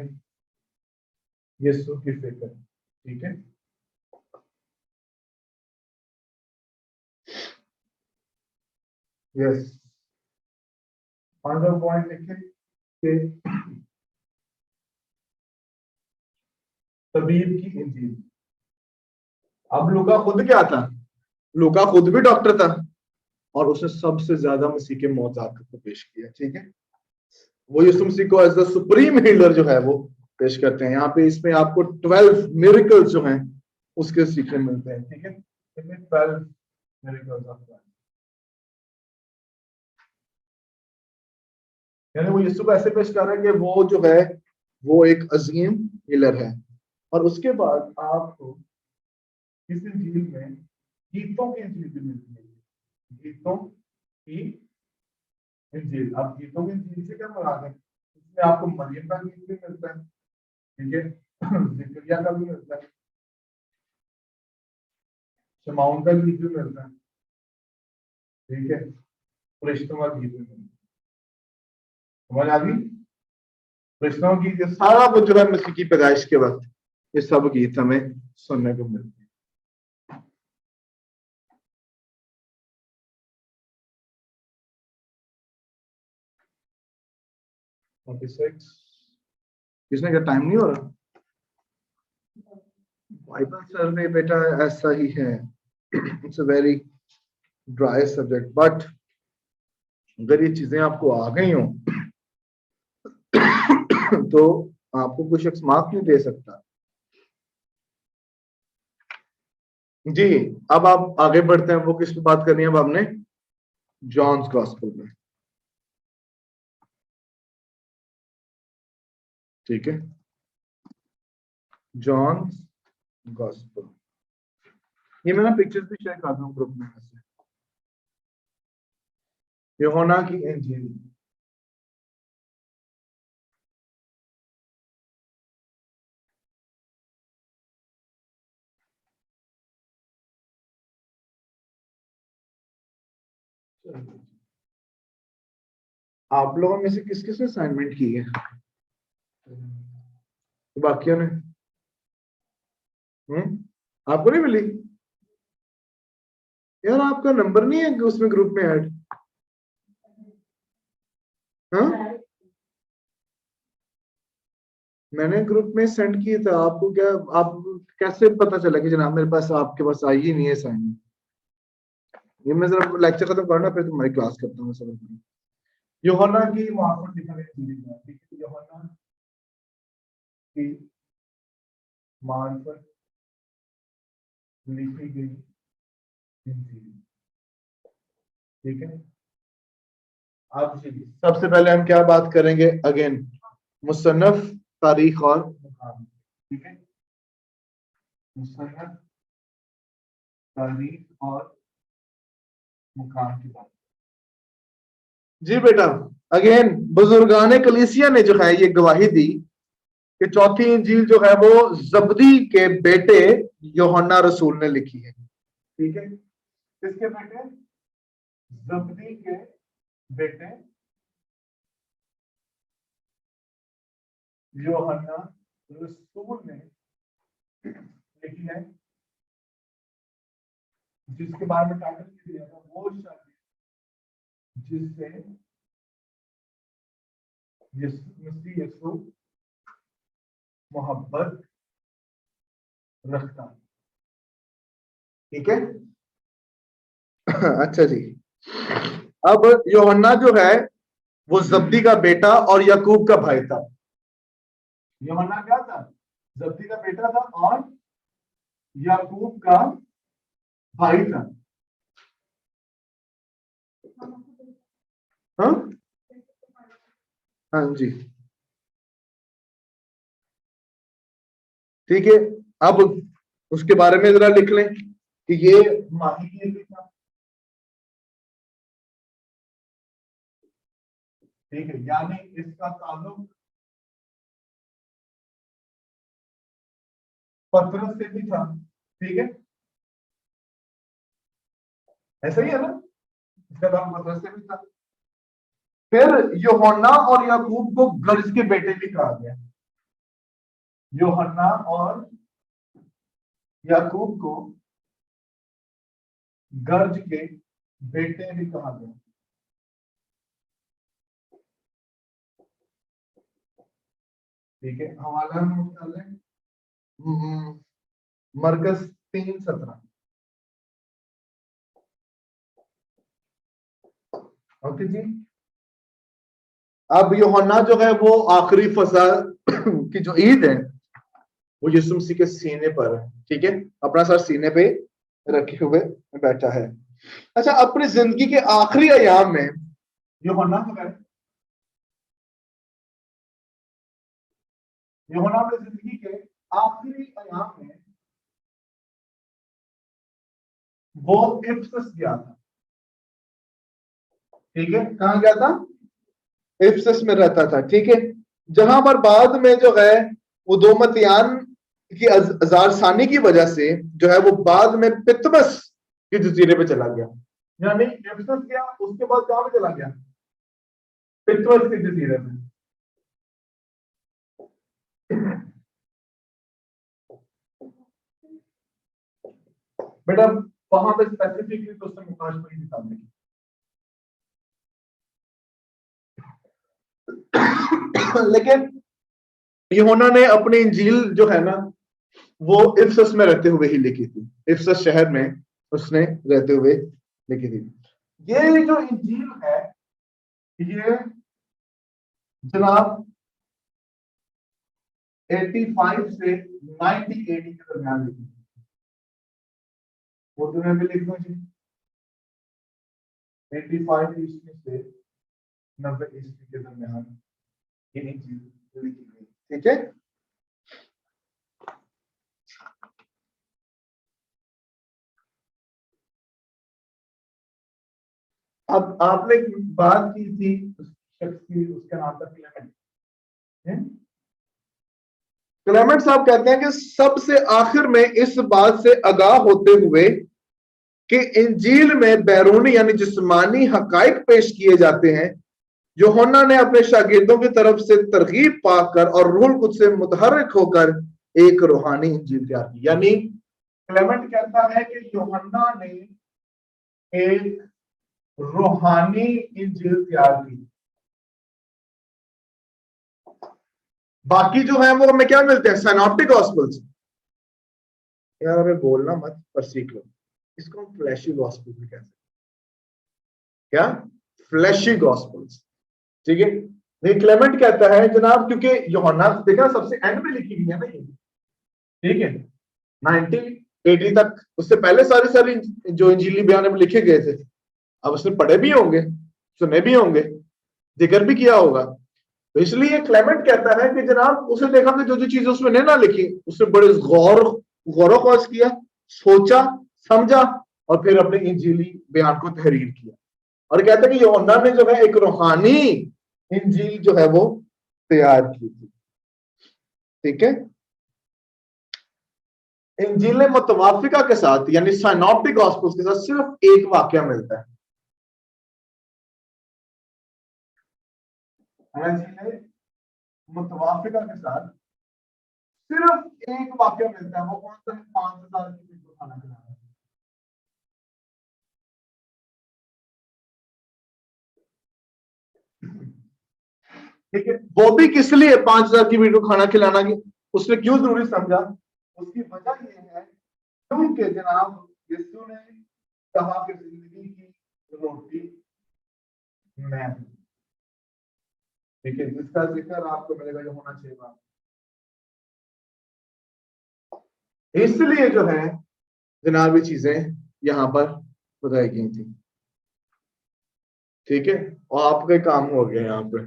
यीशु की फिक्र, ठीक है। यस, 5 पॉइंट लिखे कि तबीब की इंजील। अब लूका खुद क्या था? लूका खुद भी डॉक्टर था और उसने सबसे ज्यादा मसीह के मौजूद को पेश किया, ठीक है। वो यीशु मसीह को एज द सुप्रीम हीलर जो है वो पेश करते हैं। यहाँ पे इसमें आपको 12 मिरेकल्स जो हैं उसके सीखने मिलते हैं, ठीक है। 12 मिरेकल्स ऑफ गॉड, यानी वो यीशु को ऐसे पेश कर रहा है कि वो जो है वो एक अजीम हीलर है। और उसके बाद आपको इस इंजील में गीतों की इंजील भी मिलती है। गीतों की इंजील, आप गीतों की इंजील से क्या मुराद है? इसमें आपको मरियम का गीत भी मिलता है, ठीक है, जिक्रिया का भी मिलता है, शमाउन का गीत भी मिलता है, ठीक है, फरिश्तों का गीत भी मिलता है। समझ आ गई? फरिश्तों का गीत, ये सारा कुछ जो है मसीह की पैदाइश के वक्त ये सब गीत हमें सुनने को मिलते हैं। 46 किसने क्या टाइम नहीं हो रहा? बाइबल सर्वे बेटा ऐसा ही है, it's a very dry subject, but अगर ये चीजें आपको आ गई हो तो आपको कोई शख्स मार्क नहीं दे सकता। जी, अब आप आगे बढ़ते हैं। वो किस पे बात करनी है अब हमने? जॉन्स गॉस्पेल में, ठीक है, जॉन्स गॉस्पेल। ये मैं ना पिक्चर्स भी शेयर कर दूं ग्रुप में से। यूहन्ना की इंजील, आप लोगों में से किस किस ने असाइनमेंट की है? बाकियों ने? आपको नहीं मिली? यार आपका नंबर नहीं है उसमें ग्रुप में ऐड? हाँ, मैंने ग्रुप में सेंड किया था आपको। क्या आप कैसे पता चला कि जनाब मेरे पास आपके पास आई ही नहीं है असाइनमेंट? ये मैं जरा लेक्चर खत्म करना फिर तुम्हारी क्लास करता हूँ सब। यूहन्ना की मार्फत लिखा गया, ठीक है, यूहन्ना की मार्फत लिखी गई इंजील, ठीक है। अब सबसे पहले हम क्या बात करेंगे? अगेन मुसन्नफ, तारीख और मुकाम, ठीक है, मुसन्नफ, तारीख और मुकाम की बात। जी बेटा, अगेन बुजुर्गान कलीसिया ने जो है ये गवाही दी कि चौथी इंजील जो है वो जबदी के बेटे यूहन्ना रसूल ने लिखी है, ठीक है। किसके बेटे? जबदी के बेटे यूहन्ना रसूल ने लिखी है, जिसके बारे में टाइटल दिया था वो शख्स जिससे मसीह यीशु मोहब्बत रखता, ठीक है। अच्छा जी, अब यूहन्ना जो है वो जब्दी का बेटा और याकूब का भाई था। यूहन्ना क्या था? जब्दी का बेटा था और याकूब का भाई था। हाँ हाँ जी, ठीक है। अब उसके बारे में जरा लिख लें कि ये माही की भी था, ठीक है, यानी इसका ताल्लुक पतरस से भी था, ठीक है, ऐसा ही है ना, इसका नाम पतरस से भी था। फिर यूहन्ना और याकूब को गर्ज के बेटे भी कहा गया। यूहन्ना और याकूब को गर्ज के बेटे भी कहा गया। ठीक है, हवाला नोट है मरकस 3:17। ओके जी। अब यूहन्ना जो है वो आखिरी फसह की जो ईद है वो यीशु मसीह के सीने पर है, ठीक है, अपना सर सीने पे रखे हुए बैठा है। अच्छा, अपनी जिंदगी के आखिरी अयाम में यूहन्ना जो है, यूहन्ना अपनी जिंदगी के आखिरी अयाम में वो इफिसस गया था, ठीक है, कहां गया था? इफिसस में रहता था, ठीक है, जहां पर बाद में जो है वो दो मतियान की अजारसानी की वजह से जो है वो बाद में पितमस के जजीरे पे चला गया, यानी इफिसस गया, उसके बाद कहां पे चला गया? पितमस के जजीरे में। बेटा वहां पे स्पेसिफिकली तो उसने मुकाशमती किताब लिखी, लेकिन यूहन्ना ने अपनी इंजील जो है ना वो इफिसस में रहते हुए ही लिखी थी, इफिसस शहर में उसने रहते हुए लिखी थी। ये जो इंजील है ये जनाब 85 से 90 एडी के दरमियान लिखी थी। उर्दू में भी लिख दो जी, 85 ईस्वी से 90 ईस्वी के दरमियान ये इंजील लिखी गई, ठीक है। अब आपने बात की थी उस शख्स की, उसका नाम था क्लेमेंट। क्लेमेंट साहब कहते हैं कि सबसे आखिर में इस बात से आगाह होते हुए कि इंजील में बैरूनी यानी जिस्मानी हकाइक पेश किए जाते हैं, यूहन्ना ने अपने शागिर्दों की तरफ से तरगीब पाकर और रूहुल कुद्स से मुतहर्रिक होकर एक रूहानी इंजील तैयार की। यानी क्लेमेंट कहता है कि यूहन्ना ने एक रूहानी इंजील तैयार की। बाकी जो है वो हमें क्या मिलते हैं? Synoptic gospels. यार हमें बोलना मत पर सीख लो, इसको हम फ्लैशी गॉस्पेल भी कहते हैं। क्या? फ्लैशी गॉस्पेल्स, ठीक है। नहीं, क्लेमेंट कहता है जनाब, क्योंकि यूहन्ना देखा सबसे एंड में लिखी गई है ना ये, ठीक है, 1980 तक, उससे पहले सारी सारी जो इंजीली बयान में लिखे गए थे, अब उसने पढ़े भी होंगे, सुने भी होंगे, जिक्र भी किया होगा, तो इसलिए क्लेमेंट कहता है कि जनाब उसे देखा कि जो जो चीजें उसमें ना लिखी उसने बड़े गौर ख्वास किया, सोचा, समझा और फिर अपने इंजीली बयान को तहरीर किया, और कहते हैं कि यूहन्ना ने जो है एक रूहानी इंजील जो है वो तैयार की थी, ठीक है। इंजील मुतवाफिका के साथ यानी सिनॉप्टिक गॉस्पेल्स के साथ सिर्फ एक वाक्य मिलता है। इंजील मुतवाफिका के साथ सिर्फ एक वाक्य मिलता है, वो कौन सा है? 5,000 की चीज को खाना खिलाना, ठीक है। वो भी किस लिए 5,000 की वीडियो खाना खिलाना की उसने क्यों जरूरी समझा? उसकी वजह यह है क्योंकि जनाब यीशु ने कहा कि जिंदगी की रोटी मैं हूं, ठीक है, जिसका जिक्र आपको मिलेगा जो होना चाहिए। इसलिए जो है जनाब ये चीजें यहां पर बताई गई थी। ठीक है, और आपके काम हो गए यहाँ पे,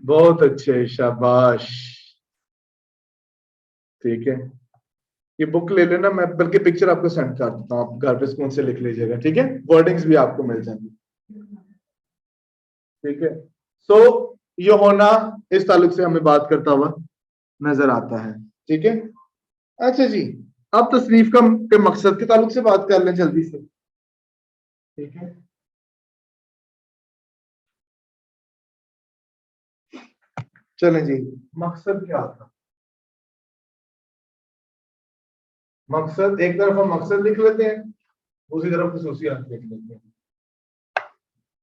बहुत अच्छे, शाबाश। ठीक है, ये बुक ले लेना, मैं बल्कि पिक्चर आपको सेंड कर देता हूँ, आप घर पे स्कूल से लिख लीजिएगा। ठीक है, वर्डिंग्स भी आपको मिल जाएंगी। ठीक है, सो ये होना इस ताल्लुक से हमें बात करता हुआ नजर आता है। ठीक है, अच्छा जी, अब तसनीफ का के मकसद के ताल्लुक से बात कर लें जल्दी से। ठीक है, चलें जी, मकसद क्या था? मकसद, एक तरफ हम मकसद लिख लेते हैं, दूसरी तरफ खसूसियात लिख लेते हैं।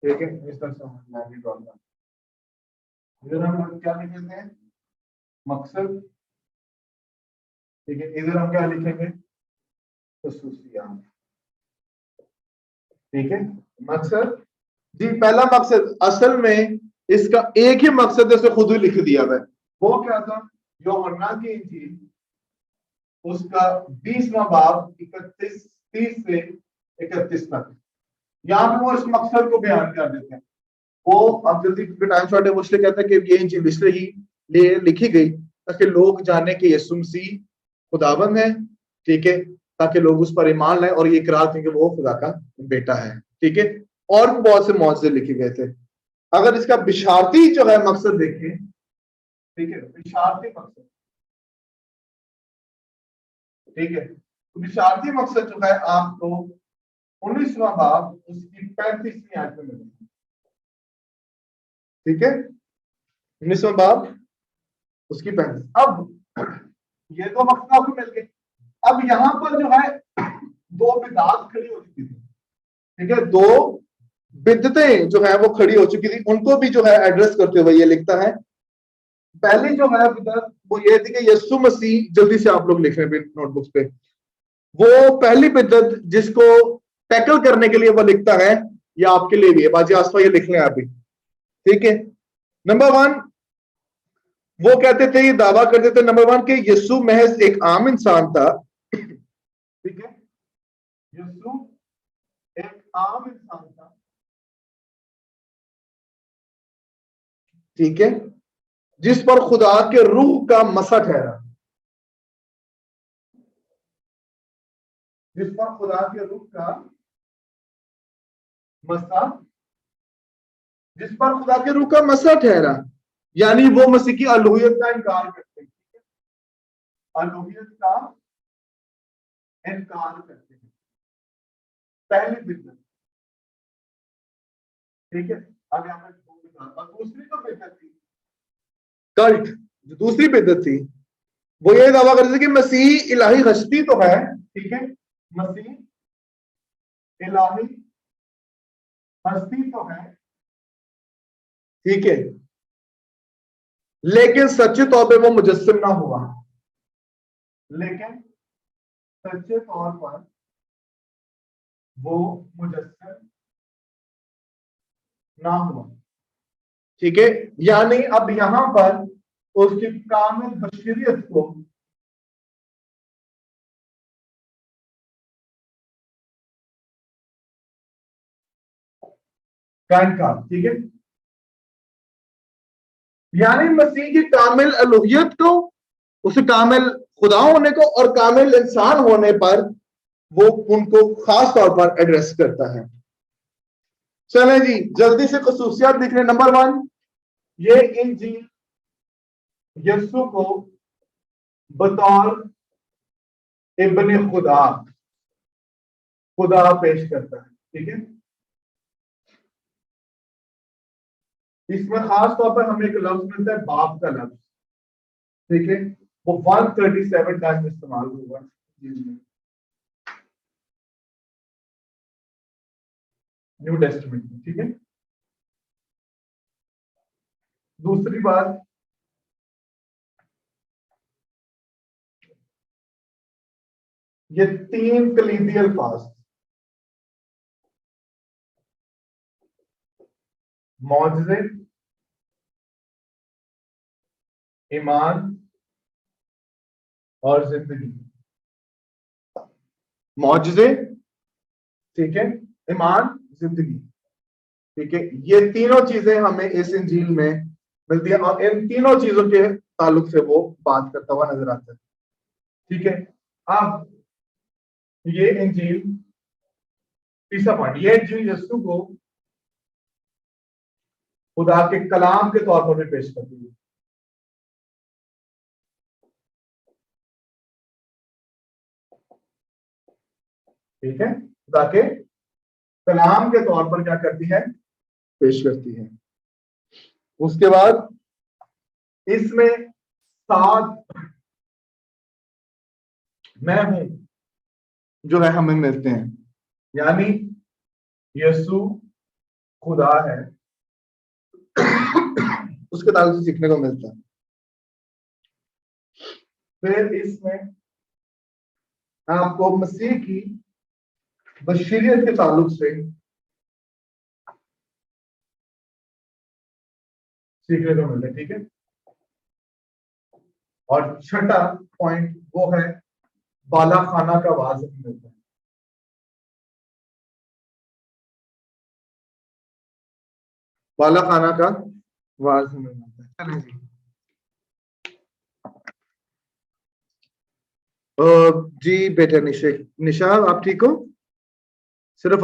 ठीक है, इस तरह से मैं भी बोलता हूं। इधर हम क्या लिख लेते हैं? मकसद। ठीक है, इधर हम क्या लिखेंगे? खसूसियात। ठीक है, मकसद जी, पहला मकसद असल में इसका एक ही मकसद है, खुद ही लिख दिया है। वो क्या था? यूहन्ना की इंजील उसका 20वां बाब 30 से 31 तक, यहाँ पे वो इस मकसद को बयान कर देते हैं। वो अब जल्दी क्योंकि टाइम शॉर्ट है, वो इसलिए कहता है कि ये इंजील इसलिए ही लिखी गई ताकि लोग जाने कि यीशु मसीह खुदाबंद है। ठीक है, ताकि लोग उस पर ईमान लाए और ये इकरार करें कि वो खुदा का बेटा है। ठीक है, और भी बहुत से मौजज़े लिखे गए थे। अगर इसका बिशारती जो है मकसद देखें, ठीक है, बिशारती मकसद, ठीक है, तो बिशारती मकसद जो है आपको 19वां बाब उसकी 35वीं आयत में मिलेगा। ठीक है, 19वां बाब उसकी 35। अब ये तो मकसद आपको मिल गए। अब यहां पर जो है दो बिदात खड़ी हो चुकी थी। ठीक है, दो बिदतें जो है वो खड़ी हो चुकी थी, उनको भी जो है एड्रेस करते हुए ये लिखता है। पहली जो है बिदत वो ये थी कि यीशु मसीह, जल्दी से आप लोग लिख रहे हैं नोटबुक्स पे, वो पहली बिदत जिसको टैकल करने के लिए वो लिखता है, ये आपके लिए भी है बाजी आसफा, ये लिख लें आप भी। ठीक है, नंबर 1, वो कहते थे, ये दावा करते थे, नंबर 1 कि यीशु महज एक आम इंसान था। ठीक है, यीशु एक आम इंसान था। ठीक है, जिस पर खुदा के रूह का मसा ठहरा, जिस पर खुदा के रूह का मसा, जिस पर खुदा के रूह का मसा ठहरा, यानी वो मसीह की अलूहियत का इनकार करते हैं। अलूहियत का इनकार करते हैं, पहली बिदत। ठीक है, अब यहाँ पर और दूसरी जो बिदत थी, कल्ट, जो दूसरी बिदत थी, वो ये दावा करते थे कि मसीह इलाही हस्ती तो है। ठीक है, मसीह इलाही हस्ती तो है। ठीक है, लेकिन सच्चे तौर पे वो मुजस्सिम ना हुआ। लेकिन सच्चे तौर पर वो मुजस्सिम ना हुआ। ठीक है, यानी अब यहां पर उसकी कामिल बशरियत को का इनकार। ठीक है, यानी मसीह की कामिल अलूहियत को, उसे कामिल खुदा होने को और कामिल इंसान होने पर वो उनको खास तौर पर एड्रेस करता है। चले जी, जल्दी से खसूसियात दिख रहे। नंबर 1, ये इंजील यीशु को बतौर इब्ने खुदा, खुदा पेश करता है। ठीक है, इसमें खास तौर पर हमें एक लफ्ज मिलता है, बाप का लफ्ज। ठीक है, वो 137 टाइम इस्तेमाल हुआ न्यू टेस्टमेंट में। ठीक है, दूसरी बात, ये 3 कलीदी अल्फाज, मौजज़े, ईमान और जिंदगी, मौजज़े, ठीक है, ईमान, जिंदगी, ठीक है, ये तीनों चीजें हमें इस इंजील में मिलती है और इन तीनों चीजों के ताल्लुक से वो बात करता हुआ नजर आता है, ठीक है। अब ये इंजील, तीसरा पॉइंट, ये इंजील यीशु को खुदा के कलाम के तौर पर भी पेश करती है। ठीक है, खुदा के कलाम के तौर पर क्या करती है, पेश करती है। उसके बाद इसमें 7 मैं हूं जो है हमें मिलते हैं, यानी यीशु खुदा है उसके ताल्लुक से सीखने को मिलता है। फिर इसमें आपको मसीह की बशीरियत के ताल्लुक से सीखने को मिलता है, ठीक है। और छठा पॉइंट वो है बाला खाना का वाज मिलता है। बाला खाना का वाज मिलता है। चलें जी, जी बेटा निशा, आप ठीक हो? सिर्फ